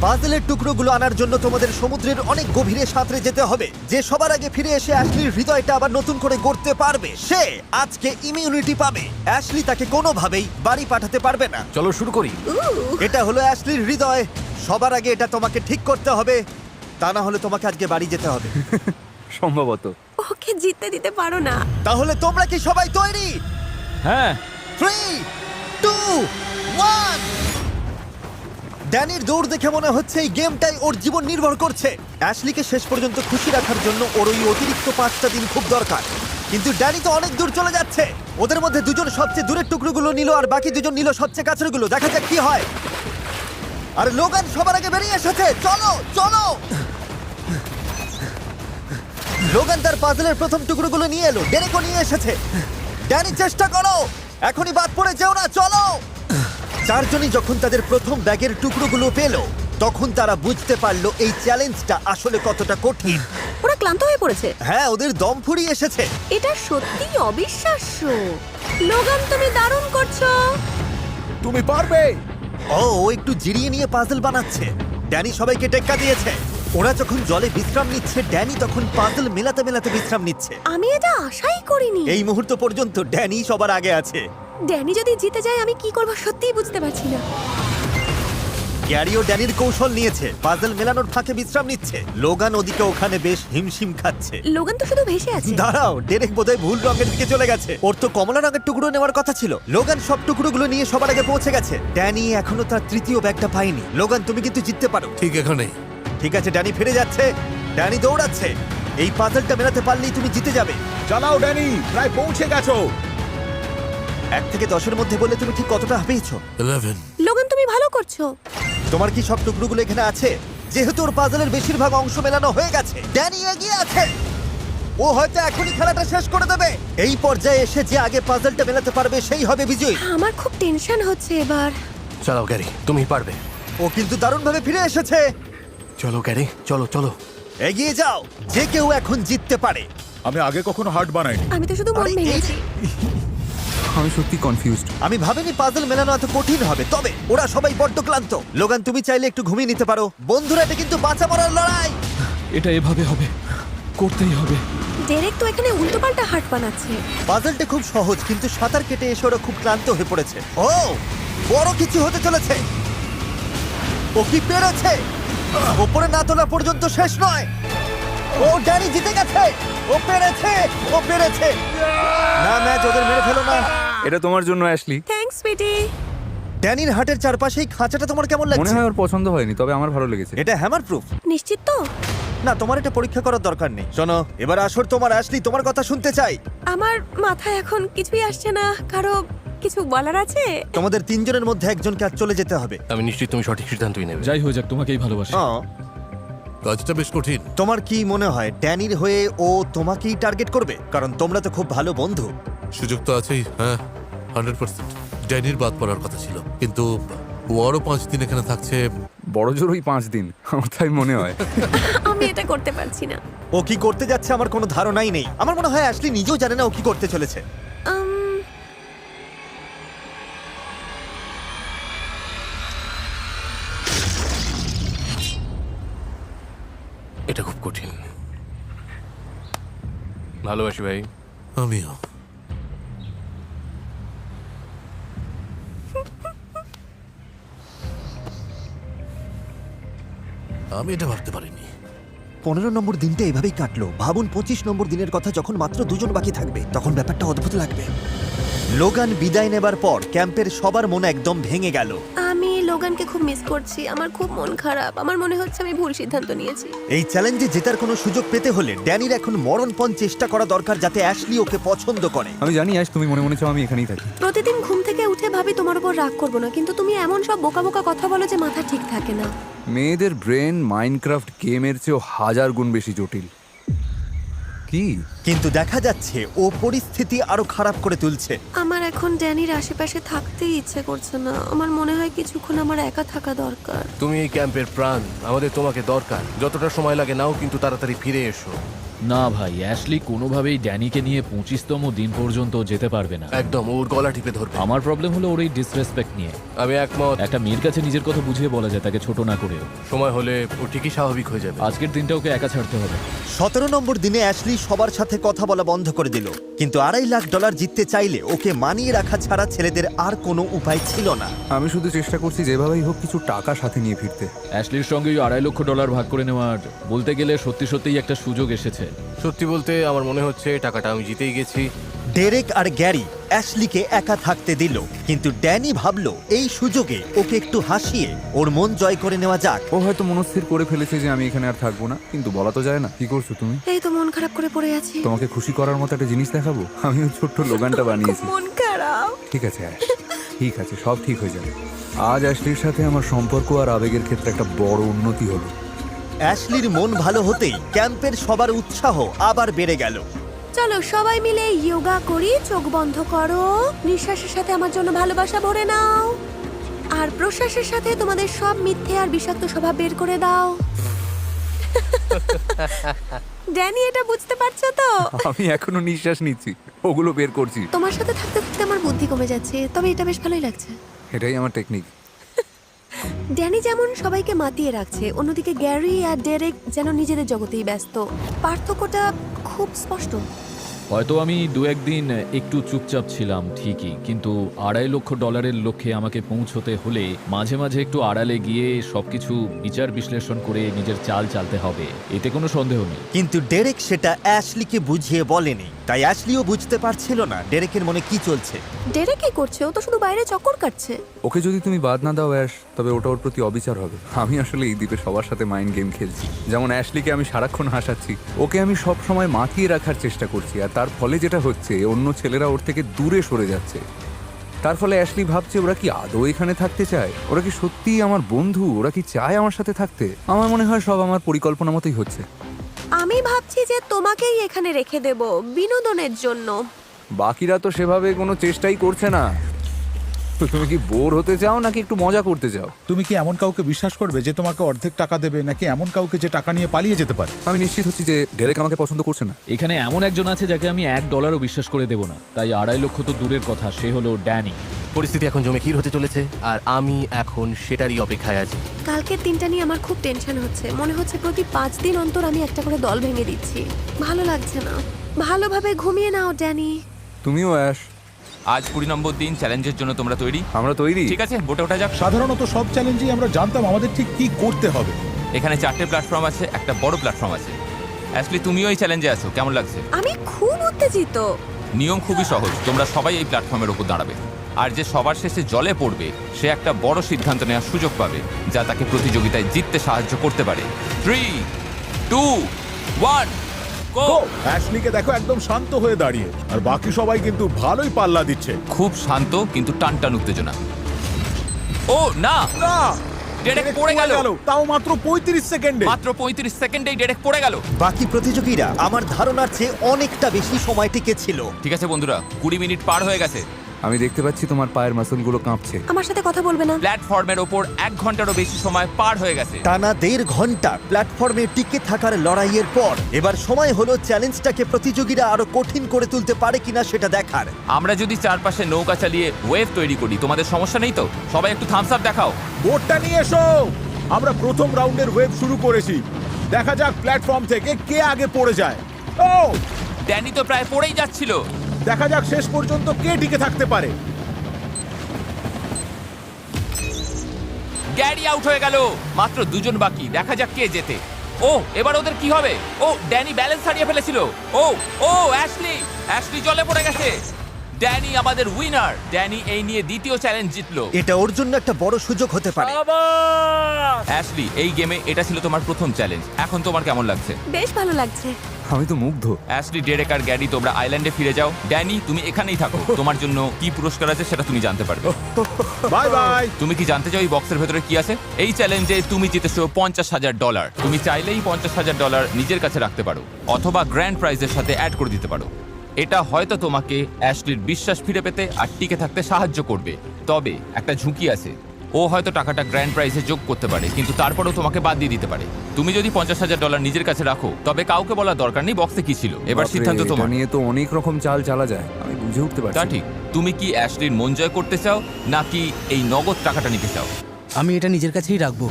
পাজলের টুকরোগুলো আনার জন্য তোমাদের সমুদ্রের অনেক গভীরে সাঁতরে যেতে হবে। যে সবার আগে ফিরে এসে অ্যাশলির হৃদয়টা আবার নতুন করে গড়তে পারবে, সে আজকে ইমিউনিটি পাবে। অ্যাশলি তাকে কোনোভাবেই বাড়ি পাঠাতে পারবে না। চলো শুরু করি। এটা হলো অ্যাশলির হৃদয়। সবার আগে এটা তোমাকে ঠিক করতে হবে, তা না হলে তোমাকে আজকে বাড়ি যেতে হবে। সম্ভবত। ওকে জিততে দিতে পারো না। তাহলে তোমরা কি সবাই তৈরি? হ্যাঁ, 3, 2, 1। ড্যানির দৌড় দেখে মনে হচ্ছে এই গেমটাই ওর জীবন নির্ভর করছে। অ্যাশলিকে শেষ পর্যন্ত খুশি রাখার জন্য ওর ওই অতিরিক্ত 5টা দিন খুব দরকার। কিন্তু ড্যানি তো অনেক দূর চলে যাচ্ছে। ওদের মধ্যে দুজন সবচেয়ে দূরের টুকরোগুলো নিল আর বাকি দুজন নিল সবচেয়ে কাছেরগুলো। দেখা যাক কি হয়। আর লোগান সবার আগে বেরিয়ে এসেছে। চলো চলো। লোগান তার পাজলের প্রথম টুকরোগুলো নিয়ে এলো। ডেরেকও নিয়ে এসেছে। ড্যানি চেষ্টা করো, এখনই বাদ পড়ে যেও না। চলো। চারজনই যখন তাদের প্রথম ব্যাগের টুকরোগুলো পেল, তখন তারা বুঝতে পারলো এই চ্যালেঞ্জটা আসলে কতটা কঠিন। ওরা ক্লান্ত হয়ে পড়েছে। হ্যাঁ, ওদের দম ফুরিয়ে এসেছে। এটা সত্যি অবিশ্বাস্য। লোগান, তুমি দারুণ করছো। তুমি পারবে। ও একটু জিরিয়ে নিয়ে পাজল বানাচ্ছে। ড্যানি সবাইকে টেক্কা দিয়েছে। ওরা যখন জলে বিশ্রাম নিচ্ছে, ড্যানি তখন পাজল মেলাতে মেলাতে বিশ্রাম নিচ্ছে। আমি এটা আশাই করিনি। এই মুহূর্ত পর্যন্ত ড্যানি সবার আগে আছে। ড্যানি যদি জিতে যায় আমি কি করব সত্যিই বুঝতে পারছি না। গ্যারিও ড্যানির কৌশল নিয়েছে, পাজল মেলানোর ফাঁকে বিশ্রাম নিচ্ছে। লোগান ওদিকে ওখানে বেশ হিমশিম খাচ্ছে। লোগান তো শুধু ভেসে আছে। দাঁড়াও, ডেরেক বোধহয় ভুল রঙের দিকে চলে গেছে। ওর তো কমলা রঙের টুকরো নেওয়ার কথা ছিল। লোগান সব টুকরোগুলো নিয়ে সবার আগে পৌঁছে গেছে। ড্যানি এখনো তার তৃতীয় ব্যাগটা পায়নি। লোগান, তুমি কিন্তু জিততে পারো। ঠিক এখানে। ঠিক আছে, ড্যানি ফিরে যাচ্ছে। ড্যানি দৌড়াচ্ছে। এই পাজলটা মেলাতে পারলেই তুমি জিতে যাবে। চালাও ড্যানি, প্রায় পৌঁছে গেছো। 1 থেকে 10-এর মধ্যে বলে তুমি ঠিক কতটা পেয়েছো? 11। লোগান, তুমি ভালো করছো। তোমার কি সব টুকরোগুলো এখানে আছে? যেহেতু ওর পাজলের বেশিরভাগ অংশ মেলানো হয়ে গেছে, ড্যানি এগিয়ে আছে। ও হয়তো এখনই খেলাটা শেষ করে দেবে। এই পর্যায়ে এসে যে আগে পাজলটা মেলাতে পারবে সেই হবে বিজয়ী। আমার খুব টেনশন হচ্ছে এবার। চালাও গ্যারি, তুমি পারবে। ও কিন্তু দারুণভাবে ফিরে এসেছে। চলো গ্যারি, চলো চলো। এগিয়ে যাও, যে কেউ এখন জিততে পারে। আমি আগে কখনো হার্ট বানাইনি। আমি তো শুধু মন আরে, এই- ভেঙেছি। আমি সত্যি কনফিউজড। আমি ভাবিনি পাজল মেলানো এত কঠিন হবে, তবে ওরা সবাই বড্ড ক্লান্ত। লোগান, তুমি চাইলে একটু ঘুমিয়ে নিতে পারো। বন্ধুরা, এটা কিন্তু বাঁচা মরার লড়াই। এটা এভাবে হবে, করতেই হবে। ডেরেক তো এখানে উল্টোপাল্টা হাট বানাচ্ছে। পাজলটা খুব সহজ, কিন্তু সাঁতার কেটে এসে ওরা খুব ক্লান্ত হয়ে পড়েছে। ও, বড় কিছু হতে চলেছে। ও কি পেরেছে? ওপরে না তোলা পর্যন্ত শেষ নয়। ও, ড্যানি জিতে গেছে। ও পেরেছে, ও পেরেছে। না, ম্যাচ ওদের মেরে ফেলো না। এটা তোমার জন্য অ্যাশলি। থ্যাঙ্কস সুইটি। ড্যানির হাটের চারপাশে এই খাঁচাটা তোমার কেমন মনে লাগছে? হয় ওর পছন্দ হয়নি, তবে আমার ভালো লেগেছে। এটা হ্যামার প্রুফ। নিশ্চিত তো? না, তোমার এটা পরীক্ষা করার দরকার নেই। শোনো, এবার আসর তোমার। অ্যাশলি, তোমার কথা শুনতে চাই। আমার মাথায় এখন কিছুই আসছে না। কারো কিছু বলার আছে? তোমাদের তিনজনের মধ্যে একজনকে আজ চলে যেতে হবে। আমি নিশ্চিত তুমি সঠিক সিদ্ধান্তই নেবে। যাই হয়ে যাক, তোমাকেই ভালোবাসি। কাজটা বেশ কঠিন। তোমার কি মনে হয় ড্যানির হয়ে ও তোমাকেই টার্গেট করবে? কারণ তোমরা তো খুব ভালো বন্ধু। সুযোগ তো আছেই, হ্যাঁ 100%। ড্যানির বাদ পড়ার কথা ছিল, কিন্তু ও আরো 5 দিন এখানে থাকছে। বড় জোর ওই 5 দিন, আমার তাই মনে হয়। আমি এটা করতে পারছি না। ও কি করতে যাচ্ছে আমার কোনো ধারণাই নেই। আমার মনে হয় অ্যাশলি নিজেও জানে না ও কি করতে চলেছে। এটা খুব কঠিন। ভালোবাসি ভাই। আমিও। আমি এটা ভাবতে পারিনি। 15 নম্বর দিনটা এভাবেই কাটলো। ভাবুন 25 নম্বর দিনের কথা, যখন মাত্র 2 জন বাকি থাকবে, তখন ব্যাপারটা অদ্ভুত লাগবে। লোগান বিদায় নেবার পর ক্যাম্পের সবার মন একদম ভেঙে গেল। আমি লোগানকে খুব মিস করছি। আমার খুব মন খারাপ। আমার মনে হচ্ছে আমি ভুল সিদ্ধান্ত নিয়েছি। এই চ্যালেঞ্জে জেতার কোনো সুযোগ পেতে হলে ড্যানির এখন মরণপণ চেষ্টা করা দরকার, যাতে অ্যাশলি ওকে পছন্দ করে। আমি জানি আজ তুমি মনে মনে চাও আমি এখানেই থাকি। প্রতিদিন ঘুম থেকে উঠে ভাবি তোমার উপর রাগ করবো না, কিন্তু তুমি এমন সব বোকা বোকা কথা বলো যে মাথা ঠিক থাকে না। মেয়েদের ব্রেন মাইনক্রাফট গেমের চেয়েও 1000 গুণ বেশি জটিল। কি? কিন্তু দেখা যাচ্ছে ও পরিস্থিতি আরো খারাপ করে তুলছে। আমার এখন ড্যানির আশেপাশে থাকতেই ইচ্ছে করছে না। আমার মনে হয় কিছুক্ষণ আমার একা থাকা দরকার। তুমি এই ক্যাম্পের প্রাণ, আমাদের তোমাকে দরকার। যতটা সময় লাগে নাও, কিন্তু তাড়াতাড়ি ফিরে এসো। না ভাই, অ্যাশলি কোনোভাবেই ড্যানিকে নিয়ে 25তম দিন পর্যন্ত যেতে পারবে না। একদম ওর গলা টিপে ধরবে। আমার প্রবলেম হলো ওর এই ডিসরেসপেক্ট নিয়ে। আমি একমত। একটা মেয়ের কাছে নিজের কথা বুঝিয়ে বলা যায়, তাকে ছোট না করেও। সময় হলে ও ঠিকই স্বাভাবিক হয়ে যাবে। আজকের দিনটা ওকে একা ছাড়তে হবে। 17 নম্বর দিনে অ্যাশলি সবার সাথে কথা বলা বন্ধ করে দিল। কিন্তু $2.5 লাখ জিততে চাইলে ওকে মানিয়ে রাখা ছাড়া ছেলেদের আর কোনো উপায় ছিল না। আমি শুধু চেষ্টা করছি যেভাবেই হোক কিছু টাকা সাথে নিয়ে ফিরতে। অ্যাশলির সঙ্গে ওই $2.5 লক্ষ ভাগ করে নেওয়ার বলতে গেলে সত্যি সত্যিই একটা সুযোগ এসেছে। সত্যি বলতে আমার মনে হচ্ছে টাকাটা আমি জিতেই গেছি। ডেরেক আর গ্যারি অ্যাশলিকে একা থাকতে দিল, কিন্তু ড্যানি ভাবলো এই সুযোগে ওকে একটু হাসিয়ে ওর মন জয় করে নেওয়া যাক। ও হয়তো মনস্থির করে ফেলেছে যে আমি এখানে আর থাকবো না, কিন্তু বলা তো যায় না। কি করছো তুমি? এই তো মন খারাপ করে পড়ে আছি। তোমাকে খুশি করার মতো একটা জিনিস দেখাবো। আমি ওই ছোট্ট লোগানটা বানিয়েছি। মন খারাপ। ঠিক আছে অ্যাশ, ঠিক আছে, সব ঠিক হয়ে যাবে। আজ অ্যাশলির সাথে আমার সম্পর্ক আর আবেগের ক্ষেত্রে একটা বড় উন্নতি হলো। অ্যাশলির মন ভালো হতেই ক্যাম্পের সবার উৎসাহ আবার বেড়ে গেল। চলো সবাই মিলে যোগা করি। চোখ বন্ধ করো, নিঃশ্বাসের সাথে আমার জন্য ভালোবাসা ভরে নাও, আর প্রশ্বাসের সাথে তোমাদের সব মিথ্যে আর বিষাক্ত স্বভাব বের করে দাও। ড্যানি, এটা বুঝতে পারছো তো? আমি এখনো নিঃশ্বাস নিচ্ছি, ওগুলো বের করছি। তোমার সাথে থাকতে থাকতে আমার বুদ্ধি কমে যাচ্ছে, তবে এটা বেশ ভালোই লাগছে। এটাই আমার টেকনিক। ড্যানি যেমন সবাইকে মাতিয়ে রাখছে, অন্যদিকে গ্যারি আর ডেরেক যেন নিজেদের জগতেই ব্যস্ত। পার্থক্যটা খুব স্পষ্ট। হয়তো আমি 2-1 দিন একটু চুপচাপ ছিলাম ঠিকই, কিন্তু $2.5 লক্ষ লক্ষ্যে আমাকে পৌঁছতে হলে মাঝে মাঝে একটু আড়ালে গিয়ে সবকিছু বিচার বিশ্লেষণ করে নিজের চাল চালতে হবে, এতে কোনো সন্দেহ নেই। কিন্তু ডেরেক সেটা অ্যাশলিকে বুঝিয়ে বলেনি, তাই অ্যাশলিও বুঝতে পারছিল না ডেরেকের মনে কি চলছে। ডেরেক কি করছে? ও তো শুধু বাইরে চক্কর কাটছে। ওকে যদি তুমি বাদ না দাও অ্যাশ, তবে ওটা ওর প্রতি অবিচার হবে। আমি আসলে এই দ্বীপে সবার সাথে মাইন্ড গেম খেলছি। যেমন অ্যাশলিকে আমি সারাক্ষণ হাসাচ্ছি, ওকে আমি সব সময় মাতিয়ে রাখার চেষ্টা করছি, আর তার ফলে যেটা হচ্ছে অন্য ছেলেরা ওর থেকে দূরে সরে যাচ্ছে। তার ফলে অ্যাশলি ভাবছে ওরা কি আদৌ এখানে থাকতে চায়, ওরা কি সত্যিই আমার বন্ধু, ওরা কি চায় আমার সাথে থাকতে। আমার মনে হয় সব আমার পরিকল্পনা মতোই হচ্ছে। আমি ভাবছি যে তোমাকেই এখানে রেখে দেব বিনোদনের জন্য। বাকিরা তো সেভাবে কোনো চেষ্টাই করছে না। তো তুমি কি বোর হতে চাও নাকি একটু মজা করতে চাও? তুমি কি এমন কাউকে বিশ্বাস করবে যে তোমাকে অর্ধেক টাকা দেবে, নাকি এমন কাউকে যে টাকা নিয়ে পালিয়ে যেতে পারে? আমি নিশ্চিত হচ্ছি যে ডেরেক আমাকে পছন্দ করছে না। এখানে এমন একজন আছে যাকে আমি $1 বিশ্বাস করে দেব না, তাই 2.5 লক্ষ তো দূরের কথা, সে হলো ড্যানি। পরিস্থিতি এখন জমে ক্ষীর হতে চলেছে, আর আমি এখন সেটারই অপেক্ষায় আছি। কালকের দিনটা নিয়ে আমার খুব টেনশন হচ্ছে। মনে হচ্ছে প্রতি 5 দিন অন্তর আমি একটা করে দল ভেঙে দিচ্ছি। ভালো লাগছে না। ভালোভাবে ঘুমিয়ে নাও ড্যানি। তুমিও অ্যাশ। আজ 20 নম্বর দিন, চ্যালেঞ্জের জন্য তোমরা তৈরি? আমরা তৈরি। ঠিক আছে, বোটে ওঠা যাক। সাধারণত সব চ্যালেঞ্জেই আমরা জানতাম আমাদের ঠিক কি করতে হবে। এখানে 4টে প্ল্যাটফর্ম আছে, একটা বড় প্ল্যাটফর্ম আছে। অ্যাশলি, তুমিও এই চ্যালেঞ্জে আছো, কেমন লাগছে? আমি খুব উত্তেজিত। নিয়ম খুবই সহজ, তোমরা সবাই এই প্ল্যাটফর্মের উপর দাঁড়াবে, আর যে সবার শেষে জলে পড়বে সে একটা বড় সিদ্ধান্ত নেওয়ার সুযোগ পাবে, যা তাকে প্রতিযোগিতায় জিততে সাহায্য করতে পারে। 3, 2, 1, গো! অ্যাশলিকে দেখো একদম শান্ত হয়ে দাঁড়িয়ে, আর বাকি সবাই কিন্তু ভালোই পাল্লা দিচ্ছে। খুব শান্ত কিন্তু টানটান উত্তেজনা। ও না, না, ডেরেক পড়ে গেল। তাও মাত্র 35 সেকেন্ডে। মাত্র 35 সেকেন্ডেই ডেরেক পড়ে গেল। বাকি প্রতিযোগীরা আমার ধারণার চেয়ে অনেকটা বেশি সময় টিকেছিল। ঠিক আছে বন্ধুরা, 20 মিনিট পার হয়ে গেছে। আমি দেখতে পাচ্ছি তোমার পায়ের মাসলগুলো কাঁপছে। আমার সাথে কথা বলবে না? প্ল্যাটফর্মের ওপর 1 ঘন্টারও বেশি সময় পার হয়ে গেছে। টানা 1.5 ঘন্টা প্ল্যাটফর্মে টিকে থাকার লড়াইয়ের পর এবার সময় হলো চ্যালেঞ্জটাকে প্রতিযোগীরা আরো কঠিন করে তুলতে পারে কিনা সেটা দেখার। আমরা যদি চারপাশে নৌকা চালিয়ে ওয়েভ তৈরি করি, তোমাদের সমস্যা নেই তো? সবাই একটু থামস আপ দেখাও। বোটটা নিয়ে এসো। আমরা প্রথম রাউন্ডের ওয়েভ শুরু করেছি। দেখা যাক প্ল্যাটফর্ম থেকে কে আগে পড়ে যায়। ও, ড্যানি তো প্রায় পড়েই যাচ্ছিল। দেখা যাক শেষ পর্যন্ত কে টিকে থাকতে পারে। গ্যারি আউট হয়ে গেল। মাত্র 2 জন বাকি, দেখা যাক কে জেতে। ও, এবার ওদের কি হবে? ও, ড্যানি ব্যালেন্স হারিয়ে ফেলেছিল। ও ও অ্যাশলি জলে পড়ে গেছে। ড্যানি আমাদের উইনার। ড্যানি এই নিয়ে দ্বিতীয় চ্যালেঞ্জ জিতলো। এটা ওর জন্য একটা বড় সুযোগ হতে পারে। অ্যাশলি, এই গেমে এটা ছিল তোমার প্রথম চ্যালেঞ্জ। এখন তোমার কেমন লাগছে? বেশ ভালো লাগছে। আমি তো মুগ্ধ। অ্যাশলি, ডেরেক আর গ্যারি, তোমরা আইল্যান্ডে ফিরে যাও। ড্যানি, তুমি এখানেই থাকো। তোমার জন্য কি পুরস্কার আছে সেটা তুমি জানতে পারবে। Bye bye. তুমি কি জানতে চাও এই বক্সের ভেতরে কি আছে? এই চ্যালেঞ্জে তুমি জিতেছো $50,000। তুমি চাইলেই $50,000 নিজের কাছে রাখতে পারো, অথবা গ্র্যান্ড প্রাইজের সাথে অ্যাড করে দিতে পারো। এটা হয়তো তোমাকে অ্যাশলির বিশ্বাস ফিরে পেতে আর টিকে থাকতে সাহায্য করবে। তবে একটা ঝুঁকি আছে, ও হয়তো টাকাটা গ্র্যান্ড প্রাইজে যোগ করতে পারে, কিন্তু তারপরেও তোমাকে বাদ দিয়ে দিতে পারে। তুমি যদি $50,000 নিজের কাছে রাখো, তবে কাউকে বলার দরকার নেই বক্সে কি ছিল। এবার বাপরে, সিদ্ধান্ত এটা তোমার। নিয়ে তো অনেক রকম চাল চালা যায়, আমি বুঝে উঠতে পারছি তা না। ঠিক, তুমি কি অ্যাশলির মন জয় করতে চাও, নাকি এই নগদ টাকাটা নিতে চাও? আমি এটা নিজের কাছেই রাখবো।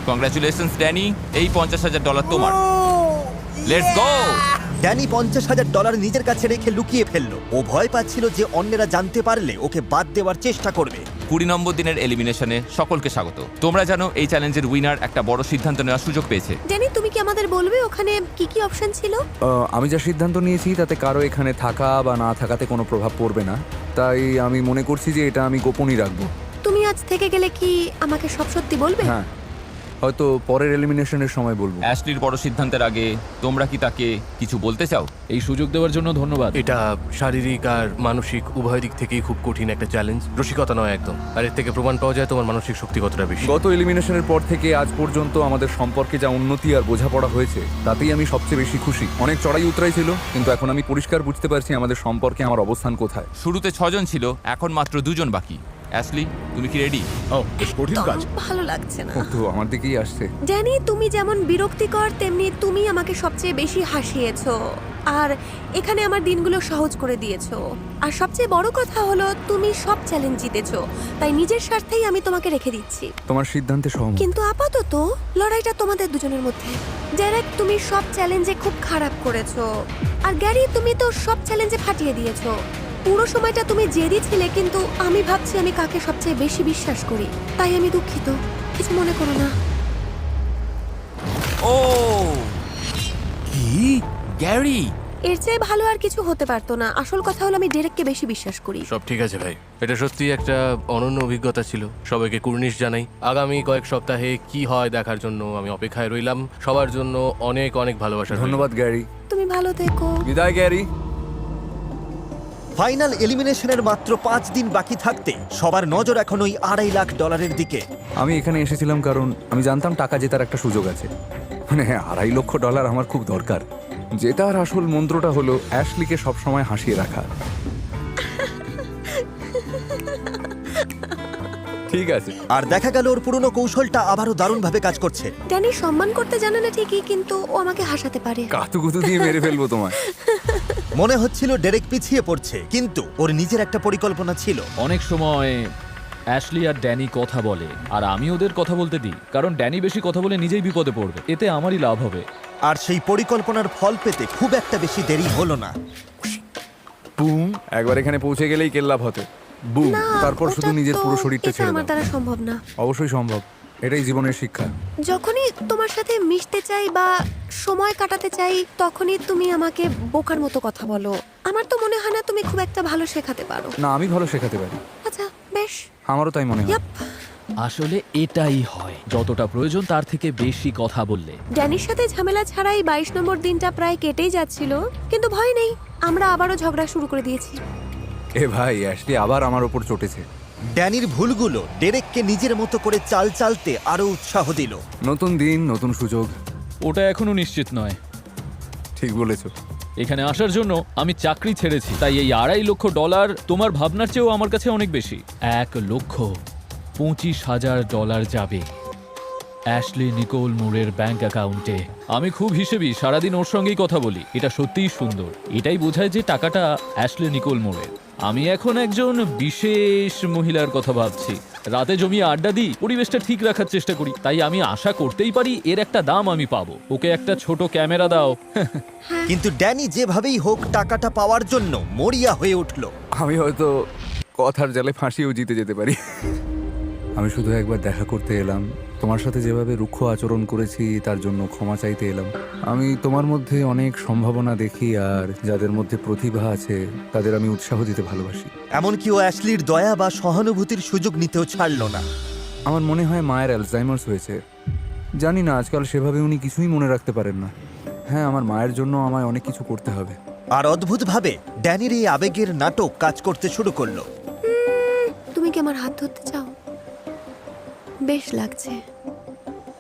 কংগ্রাচুলেশনস ড্যানি, এই $50,000 তোমার। Let's go! ড্যানি $50,000 নিজের কাছে রেখে লুকিয়ে ফেললো। ও ভয় পাচ্ছিল যে অন্যেরা জানতে পারলে ওকে বাদ দেওয়ার চেষ্টা করবে। 20 নম্বর দিনের এলিমিনেশনে সকলকে স্বাগত। তোমরা জানো এই চ্যালেঞ্জের উইনার একটা বড় সিদ্ধান্ত নেওয়ার সুযোগ পেয়েছে। ড্যানি, তুমি কি আমাদের বলবে ওখানে কি কি অপশন ছিল? আমি যা সিদ্ধান্ত নিয়েছি তাতে কারো এখানে থাকা বা না থাকাতে কোনো প্রভাব পড়বে না, তাই আমি মনে করছি যে এটা আমি গোপনই রাখবো। তুমি আজ থেকে গেলে কি আমাকে সব সত্যি বলবে? হ্যাঁ, হয়তো পরের এলিমিনেশনের সময় বলবো। অ্যাশলির বড় সিদ্ধান্তের আগে তোমরা কি তাকে কিছু বলতে চাও? এই সুযোগ দেওয়ার জন্য ধন্যবাদ। এটা শারীরিক আর মানসিক উভয় দিক থেকেই খুব কঠিন একটা চ্যালেঞ্জ। রসিকতা নয় একদম। আর এর থেকে প্রমাণ পাওয়া যায় তোমার মানসিক শক্তি কতটা বেশি। গত এলিমিনেশনের পর থেকে আজ পর্যন্ত আমাদের সম্পর্কে যা উন্নতি আর বোঝাপড়া হয়েছে তাতেই আমি সবচেয়ে বেশি খুশি। অনেক চড়াই উতরাই ছিল, কিন্তু এখন আমি পরিষ্কার বুঝতে পারছি আমাদের সম্পর্কে আমার অবস্থান কোথায়। শুরুতে 6 জন ছিল, এখন মাত্র 2 জন বাকি। অ্যাশলি, তুমি কি রেডি? ও, বেশ কঠিন কাজ। ভালো লাগছে না। ও তো আমার দিকেই আসছে। ড্যানি, তুমি যেমন বিরক্তিকর তেমনি তুমি আমাকে সবচেয়ে বেশি হাসিয়েছো, আর এখানে আমার দিনগুলো সহজ করে দিয়েছো। আর সবচেয়ে বড় কথা হলো তুমি সব চ্যালেঞ্জ জিতেছো, তাই নিজের স্বার্থেই আমি তোমাকে রেখে দিচ্ছি। তোমার সিদ্ধান্তে সহমত। কিন্তু আপাতত লড়াইটা তোমাদের দুজনের মধ্যে। ডেরেক, তুমি সব চ্যালেঞ্জে খুব খারাপ করেছো, আর গ্যারি, তুমি তো সব চ্যালেঞ্জে ফাটিয়ে দিয়েছো। পুরো সময়টা তুমি জেদি ছিলে, কিন্তু আমি ভাবছি আমি কাকে সবচেয়ে বেশি বিশ্বাস করি। তাই আমি দুঃখিত, কিছু মনে করো না। ও কি গ্যারি! এর চেয়ে ভালো আর কিছু হতে পারতো না। আসল কথা হলো আমি ডেরেককে বেশি বিশ্বাস করি। সব ঠিক আছে ভাই, এটা সত্যিই একটা অনন্য অভিজ্ঞতা ছিল। সবাইকে কুর্নিশ জানাই। আগামী কয়েক সপ্তাহে কি হয় দেখার জন্য আমি অপেক্ষায় রইলাম। সবার জন্য অনেক অনেক ভালোবাসা। ধন্যবাদ গ্যারি। তুমি ভালো থেকো। বিদায় গ্যারি। ফাইনাল এলিমিনেশনের মাত্র 5 দিন বাকি থাকতে সবার নজর এখন ওই $2.5 লাখ দিকে। আমি এখানে এসেছিলাম কারণ আমি জানতাম টাকা জেতার একটা সুযোগ আছে। মানে $2.5 লক্ষ আমার খুব দরকার। জেতার আসল মন্ত্রটা হলো অ্যাশলিকে সবসময় হাসিয়ে রাখা। ঠিক আছে। আর দেখা গেল ওর পুরনো কৌশলটা আবারও দারুণভাবে কাজ করছে। ড্যানি সম্মান করতে জানে না ঠিকই, কিন্তু ও আমাকে হাসাতে পারে। কাতুকুতু দিয়ে মেরে ফেলবো তোমায়। মনে হচ্ছিল ডেরেক পিছিয়ে পড়ছে, কিন্তু ওর নিজের একটা পরিকল্পনা ছিল। অনেক সময় অ্যাশলি আর ড্যানি কথা বলে আর আমি ওদের কথা বলতে দিই, কারণ ড্যানি বেশি কথা বলে নিজেই বিপদে পড়বে, এতে আমারই লাভ হবে। আর সেই পরিকল্পনার ফল পেতে খুব একটা বেশি দেরি হলো না। বুম, একবার এখানে পৌঁছে গেলেই কেল্লাভ হতে। বুম, না, তারপর ওটা শুধু নিজের তো- পুরো শরীরটা এটা ছেড়ে আমার দাও। দ্বারা সম্ভব না। অবশ্যই সম্ভব, এটাই জীবনের শিক্ষা। যখনই তোমার সাথে মিশতে চাই বা সময় কাটাতে চাই, তখনই তুমি আমাকে বোকার মতো কথা বলো। আমার তো মনে হয় না তুমি খুব একটা ভালো শেখাতে পারো। না, আমি ভালো শেখাতে পারি, আচ্ছা, বেশ। আমারও তাই মনে হয়। ইয়াপ। আসলে এটাই হয়, যতটা প্রয়োজন তার থেকে বেশি কথা বললে। ড্যানির সাথে ঝামেলা ছাড়াই 22 নম্বর দিনটা প্রায় কেটেই যাচ্ছিল, কিন্তু ভয় নেই, আমরা আবারও ঝগড়া শুরু করে দিয়েছি। এ ভাই, অ্যাশলি আবার আমার ওপর চটেছে। ড্যানির ভুলগুলো ডেরেককে নিজের মতো করে চাল চালতে আরো উৎসাহ দিল। নতুন দিন, নতুন সুযোগ। ওটা এখনো নিশ্চিত নয়। ঠিক বলেছো। এখানে আসার জন্য আমি চাকরি ছেড়েছি, তাই এই $2.5 লক্ষ তোমার ভাবনার চেয়েও আমার কাছে অনেক বেশি। $1,25,000 যাবে অ্যাশলি নিকোল মুরের ব্যাংক অ্যাকাউন্টে। আমি খুব হিসেবি, সারাদিন ওর সঙ্গেই কথা বলি। এটা সত্যিই সুন্দর, এটাই বোঝায় যে টাকাটা অ্যাশলি নিকোল মুরের। আমি এখন একজন বিশেষ মহিলার কথা ভাবছি। রাতে জমিয়ে আড্ডা দিই, পরিবেশটা ঠিক রাখার চেষ্টা করি, তাই আমি আশা করতেই পারি এর একটা দাম আমি পাবো। ওকে একটা ছোট ক্যামেরা দাও। কিন্তু ড্যানি যেভাবেই হোক টাকাটা পাওয়ার জন্য মরিয়া হয়ে উঠল। আমি হয়তো কথার জালে ফাঁসিয়েও জিতে যেতে পারি। আমি শুধু একবার দেখা করতে এলাম, তোমার সাথে যেভাবে রুক্ষ আচরণ করেছি তার জন্য ক্ষমা চাইতে এলাম। আমি তোমার মধ্যে অনেক সম্ভাবনা দেখি, আর যাদের মধ্যে প্রতিভা আছে তাদের আমি উৎসাহ দিতে ভালোবাসি। এমনকি ও অ্যাশলির দয়া বা সহানুভূতির সুযোগ নিতেও ছাড়ল না। আমার মনে হয় মায়ের অ্যালজাইমার্স হয়েছে। জানি না, আজকাল সেভাবে উনি কিছুই মনে রাখতে পারেন না। হ্যাঁ, আমার মায়ের জন্য আমায় অনেক কিছু করতে হবে। আর অদ্ভুতভাবে ড্যানির এই আবেগের নাটক কাজ করতে শুরু করলো। তুমি কি আমার হাত ধরতে চাও? বেশ লাগছে।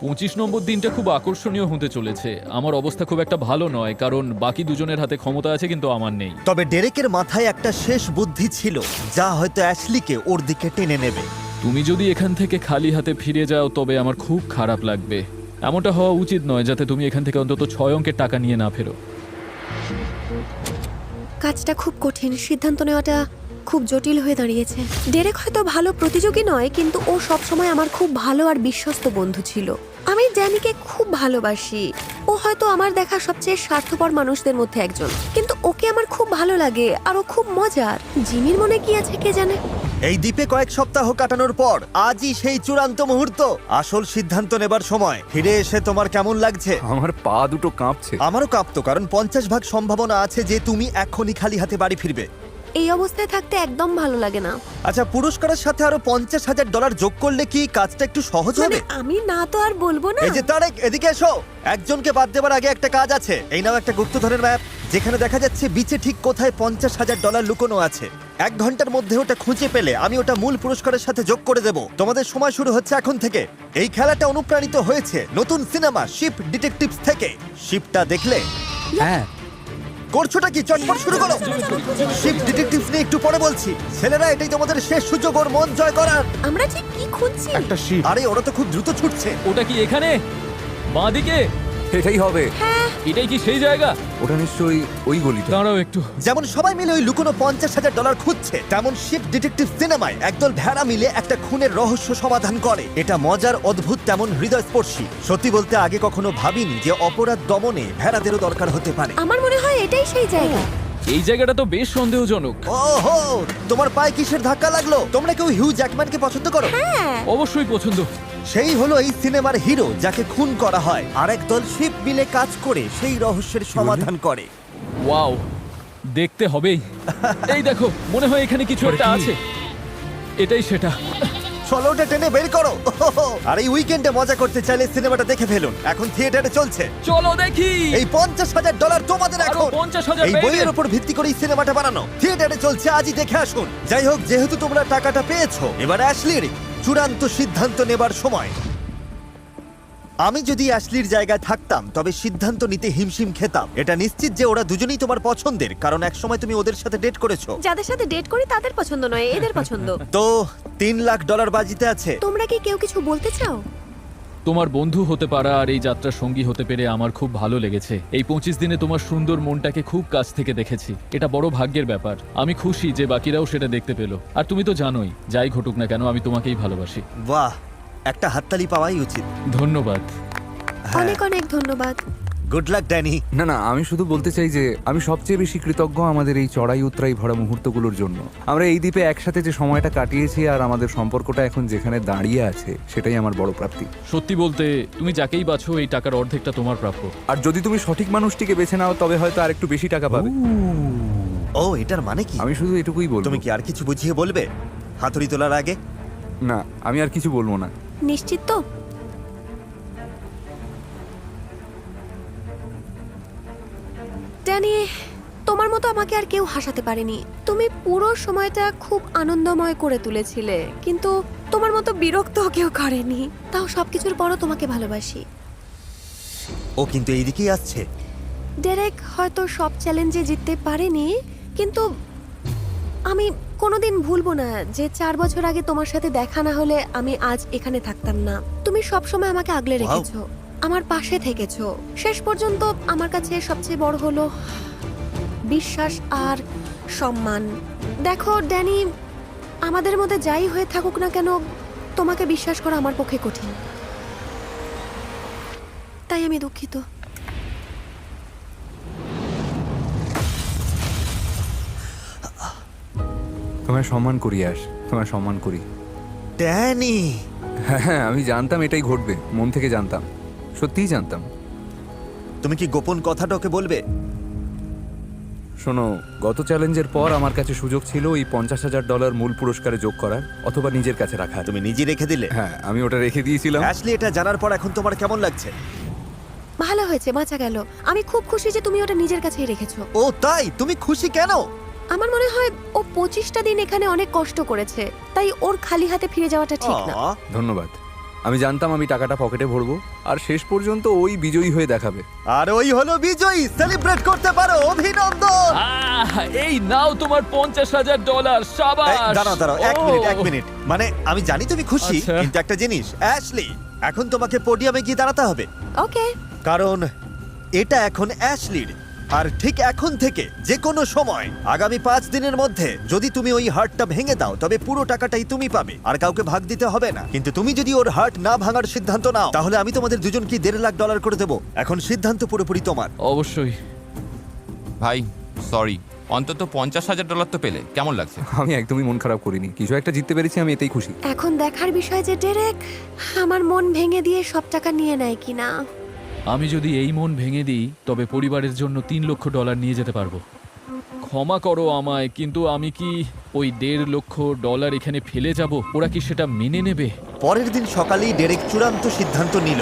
25 নম্বর দিনটা খুব আকর্ষণীয় হতে চলেছে। আমার অবস্থা খুব একটা ভালো নয়, কারণ বাকি দুজনের হাতে ক্ষমতা আছে কিন্তু আমার নেই। তবে ডেরেকের মাথায় একটা শেষ বুদ্ধি ছিল, যা হয়তো অ্যাশলিকে ওর দিকে টেনে নেবে। তুমি যদি এখান থেকে খালি হাতে ফিরে যাও তবে আমার খুব খারাপ লাগবে। এমনটা হওয়া উচিত নয়, যাতে তুমি এখান থেকে অন্তত 6 অঙ্কের টাকা নিয়ে না ফেরো। কাজটা খুব কঠিন, সিদ্ধান্ত নেওয়াটা খুব জটিল হয়ে দাঁড়িয়েছে। ডেরেক হয়তো ভালো প্রতিযোগী নয়, কিন্তু ও সবসময় আমার খুব ভালো আর বিশ্বস্ত বন্ধু ছিল। আমি ড্যানিকে খুব ভালোবাসি। ও হয়তো আমার দেখা সবচেয়ে স্বার্থপর মানুষদের মধ্যে একজন, কিন্তু ওকে আমার খুব ভালো লাগে আর ও খুব মজার। জিমির মনে কি আছে কে জানে। এই দ্বীপে কয়েক সপ্তাহ কাটানোর পর আজই সেই চূড়ান্ত মুহূর্ত, আসল সিদ্ধান্ত নেবার সময়। ফিরে এসে তোমার কেমন লাগছে? আমার পা দুটো কাঁপছে। আমারও কাঁপতো, কারণ 50% সম্ভাবনা আছে যে তুমি এখনই খালি হাতে বাড়ি ফিরবে। এই অবস্থায় থাকতে একদম ভালো লাগে না। আচ্ছা, পুরস্কারের সাথে আরো $50,000 যোগ করলে কি কাজটা একটু সহজ মানে হবে? আমি না তো আর বলবো না। এই যে তারেক, এদিকে এসো। একজনকে বাদ দেবার আগে একটা কাজ আছে। এই নাও একটা গুপ্তধনের ম্যাপ, যেখানে দেখা যাচ্ছে বিচে ঠিক কোথায় $50,000 লুকোনো আছে। 1 ঘন্টার মধ্যে ওটা খুঁজে পেলে আমি ওটা মূল পুরস্কারের সাথে যোগ করে দেব। তোমাদের সময় শুরু হচ্ছে এখন থেকে। এই খেলাটা অনুপ্রাণিত হয়েছে নতুন সিনেমা শিপ ডিটেকটিভস থেকে। শিপটা দেখলে? হ্যাঁ। করছোটা কি? চটপট শুরু করো। শিপ ডিটেকটিভস নিয়ে একটু পরে বলছি। ছেলেরা, এটাই তোমাদের শেষ সুযোগ ওর মন জয় করার। আমরা ঠিক কি খুঁজছি? একটা শিপ। আরে, ওরা তো খুব দ্রুত ছুটছে। ওটা কি এখানে বাঁদিকে? এটাই হবে। এটাই কি সেই জায়গা? ওটা নিশ্চয়ই ওই গলিটা। দাঁড়াও একটু। যেমন সবাই মিলে ওই লুকোনো $50,000 খুঁজছে, তেমন শিপ ডিটেকটিভ সিনেমায় একদল ভেড়া মিলে একটা খুনের রহস্য সমাধান করে। এটা মজার, অদ্ভুত, তেমন হৃদয়স্পর্শী। সত্যি বলতে আগে কখনো ভাবিনি যে অপরাধ দমনে ভেড়াদেরও দরকার হতে পারে। আমার মনে হয় এটাই সেই জায়গা। এই জায়গাটা তো বেশ সন্দেহজনক। ওহো, তোমার পায়ে কিসের ধাক্কা লাগলো? তোমরা কেউ হিউ জ্যাকম্যানকে পছন্দ করো? অবশ্যই পছন্দ। সেই হলো এই সিনেমার হিরো, যাকে খুন করা হয়, আর একদল শিপ মিলে কাজ করে সেই রহস্যের সমাধান করে। ওয়াও, দেখতে হবেই। এই দেখো, মনে হয় এখানে কিছু একটা আছে। এটাই সেটা। চলো, ওটা টেনে বের করো। ওহো, আর এই উইকেন্ডে মজা করতে চাইলে সিনেমাটা দেখে ফেলুন, এখন থিয়েটারে চলছে। চলো দেখি। এই $50,000 তোমাদের আরো এখন। 50,000 এই বইয়ের উপর ভিত্তি করে এই সিনেমাটা বানানো। থিয়েটারে চলছে, আজই দেখে আসুন। যাই হোক, যেহেতু তোমরা টাকাটা পেয়েছো, এবার অ্যাশলির চূড়ান্ত সিদ্ধান্ত নেবার সময়। আমি যদি অ্যাশলির জায়গায় থাকতাম তবে সিদ্ধান্ত নিতে হিমশিম খেতাম। এটা নিশ্চিত যে ওরা দুজনেই তোমার পছন্দের, কারণ একসময় তুমি ওদের সাথে ডেট করেছো। যাদের সাথে ডেট করি তাদের পছন্দ নয়, এদের পছন্দ। তো $3 লাখ বাজিতে আছে। তোমরা কি কেউ কিছু বলতে চাও? তোমার বন্ধু হতে পারা আর এই যাত্রার সঙ্গী হতে পেরে আমার খুব ভালো লেগেছে। এই 25 দিনে তোমার সুন্দর মনটাকে খুব কাছ থেকে দেখেছি। এটা বড় ভাগ্যের ব্যাপার। আমি খুশি যে বাকিরাও সেটা দেখতে পেলো। আর তুমি তো জানোই, যাই ঘটুক না কেন আমি তোমাকেই ভালোবাসি। বাহ, একটা হাততালি পাওয়াই উচিত। ধন্যবাদ। অনেক অনেক ধন্যবাদ। Good luck Danny. না না, আমি শুধু বলতে চাই যে আমি সবচেয়ে বেশি কৃতজ্ঞ আমাদের এই চড়াই উতরাই ভরা মুহূর্তগুলোর জন্য। আমরা এই দ্বীপে একসাথে যে সময়টা কাটিয়েছি আর আমাদের সম্পর্কটা এখন যেখানে দাঁড়িয়ে আছে, সেটাই আমার বড় প্রাপ্তি। সত্যি বলতে তুমি যাকেই বাছো এই টাকার অর্ধেকটা তোমার প্রাপ্য। আর যদি তুমি সঠিক মানুষটিকে বেছে নাও তবে হয়তো আর একটু বেশি টাকা পাবে। ও, এটার মানে কি? আমি শুধু এটুকুই বলবো। তুমি কি আর কিছু বুঝিয়ে বলবে হাতুড়ি তোলার আগে? না, আমি আর কিছু বলবো না। নিশ্চিত তো? ড্যানি, তোমার মতো আমাকে আর কেউ হাসাতে পারেনি। তুমি পুরো সময়টা খুব আনন্দময় করে তুলেছিলে, কিন্তু তোমার মতো বিরক্ত কেউ করেনি। তাও সবকিছুর পরও তোমাকে ভালোবাসি। ও কিন্তু এইদিকেই আসছে। ডেরেক হয়তো সব চ্যালেঞ্জে জিততে পারেনি, কিন্তু আমি কোনোদিন ভুলবো না যে 4 বছর আগে তোমার সাথে দেখা না হলে আমি আজ এখানে থাকতাম না। তুমি সবসময় আমাকে আগলে রেখেছো, আমার পাশে থেকেছো। শেষ পর্যন্ত আমার কাছে সবচেয়ে বড় হলো বিশ্বাস আর সম্মান। দেখো ড্যানি, আমাদের মধ্যে যাই হয়ে থাকুক না কেন, তোমাকে বিশ্বাস করা আমার পক্ষে কঠিন। তাই আমি দুঃখিত। তোমায় সম্মান করি আশ, তোমায় সম্মান করি। ড্যানি, হ্যাঁ, আমি জানতাম এটাই ঘটবে, মন থেকে জানতাম, সত্যিই জানতাম। তুমি কি গোপন কথাটা ওকে বলবে? শোনো, গত চ্যালেঞ্জের পর আমার কাছে সুযোগ ছিল এই $50,000 মূল পুরস্কারে যোগ করার অথবা নিজের কাছে রাখার। তুমি নিজে রেখে দিলে। হ্যাঁ, আমি ওটা রেখে দিয়েছিলাম। অ্যাশলি, এটা জানার পর এখন তোমার কেমন লাগছে? ভালো হয়েছে, বাঁচা গেল। আমি খুব খুশি যে তুমি ওটা নিজের কাছেই রেখেছো। ও তাই? তুমি খুশি কেন? আমার মনে হয় ও 25টা দিন এখানে অনেক কষ্ট করেছে, তাই ওর খালি হাতে ফিরে যাওয়াটা ঠিক না। আহ, ধন্যবাদ। আমি জানতাম আমি টাকাটা পকেটে ভরবো আর শেষ পর্যন্ত ওই বিজয়ী হয়ে দেখাবে। আর ওই হলো বিজয়ী। সেলিব্রেট করতে পারো, অভিনন্দন। এই নাও তোমার $50,000। এই, শাবাশ। দাঁড়াও, এক মিনিট। মানে আমি জানি তুমি খুশি, আচ্ছা। কিন্তু একটা জিনিস, অ্যাশলি, এখন তোমাকে পোডিয়ামে গিয়ে দাঁড়াতে হবে, ওকে। কারণ এটা এখন অ্যাশলির। আর ঠিক এখন থেকে যে কোনো সময় আগামী 5 দিনের মধ্যে যদি তুমি ওই হার্টটা ভেঙে দাও তবে পুরো টাকাটাই তুমি পাবে, আর কাউকে ভাগ দিতে হবে না। কিন্তু তুমি যদি ওর হার্ট না ভাঙার সিদ্ধান্ত নাও তাহলে আমি তোমাদের দুজনকে $1.5 লাখ করে দেবো। এখন সিদ্ধান্ত পুরোপুরি তোমার। অবশ্যই। ভাই সরি, অন্তত $50,000 তো পেলে, কেমন লাগছে? আমি একদমই মন খারাপ করিনি, কিছু একটা জিততে পেরেছি, আমি এতেই খুশি। এখন দেখার বিষয় যে ডেরেক আমার মন ভেঙে দিয়ে সব টাকা নিয়ে নেয় কিনা। আমি যদি এই মন ভেঙে দিই তবে পরিবারের জন্য $3 লক্ষ নিয়ে যেতে পারবো। ক্ষমা করো আমায়, কিন্তু আমি কি ওই $1.5 লক্ষ এখানে ফেলে যাব? ওরা কি সেটা মেনে নেবে? পরের দিন সকালেই ডেরেক চূড়ান্ত সিদ্ধান্ত নিল।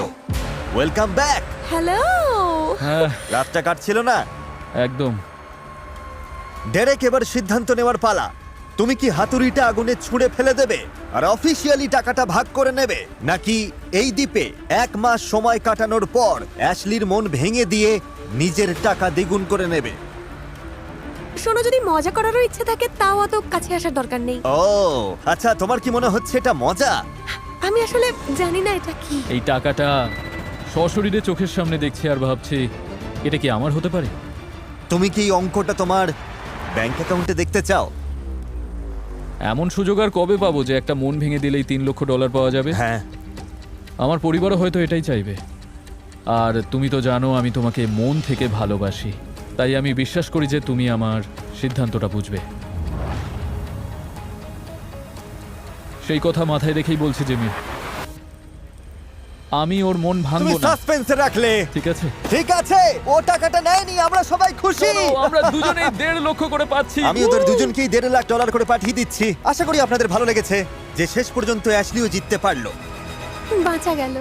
Welcome back. হ্যালো। হ্যাঁ, রাতটা কাটছিল না। একদম। ডেরেক, এবার সিদ্ধান্ত নেওয়ার পালা। তুমি কি হাতুড়িটা আগুনে ছুঁড়ে ফেলে দেবে আর অফিসিয়ালি টাকাটা ভাগ করে নেবে, নাকি এই দ্বীপে 1 মাস সময় কাটানোর পর অ্যাশলির মন ভেঙে দিয়ে নিজের টাকা দ্বিগুণ করে নেবে? শোনো, যদি মজা করারও ইচ্ছে থাকে তাও অত কাছে আসার দরকার নেই। ও আচ্ছা, তোমার কি মনে হচ্ছে এটা মজা? আমি আসলে জানি না এটা কি। এই টাকাটা সশরীরে চোখের সামনে দেখছি আর ভাবছি এটা কি আমার হতে পারে? তুমি কি এই অঙ্কটা তোমার ব্যাংক অ্যাকাউন্টে দেখতে চাও? এমন সুযোগ আর কবে পাবো যে একটা মন ভেঙে দিলেই $3 লক্ষ পাওয়া যাবে? হ্যাঁ, আমার পরিবারও হয়তো এটাই চাইবে। আর তুমি তো জানো আমি তোমাকে মন থেকে ভালোবাসি, তাই আমি বিশ্বাস করি যে তুমি আমার সিদ্ধান্তটা বুঝবে। সেই কথা মাথায় রেখেই বলছি জিমি, আমি ওর মন তুমি ভাঙবো না। সাসপেন্সে রাখলে। ঠিক আছে, ঠিক আছে, ও টাকাটা নেয়নি, আমরা সবাই খুশি। চলো, আমরা দুজনেই $1.5 লক্ষ করে পাচ্ছি। আমি ওদের দুজনকেই $1.5 লাখ করে পাঠিয়ে দিচ্ছি। আশা করি আপনাদের ভালো লেগেছে যে শেষ পর্যন্ত অ্যাশলিও জিততে পারলো। বাঁচা গেল।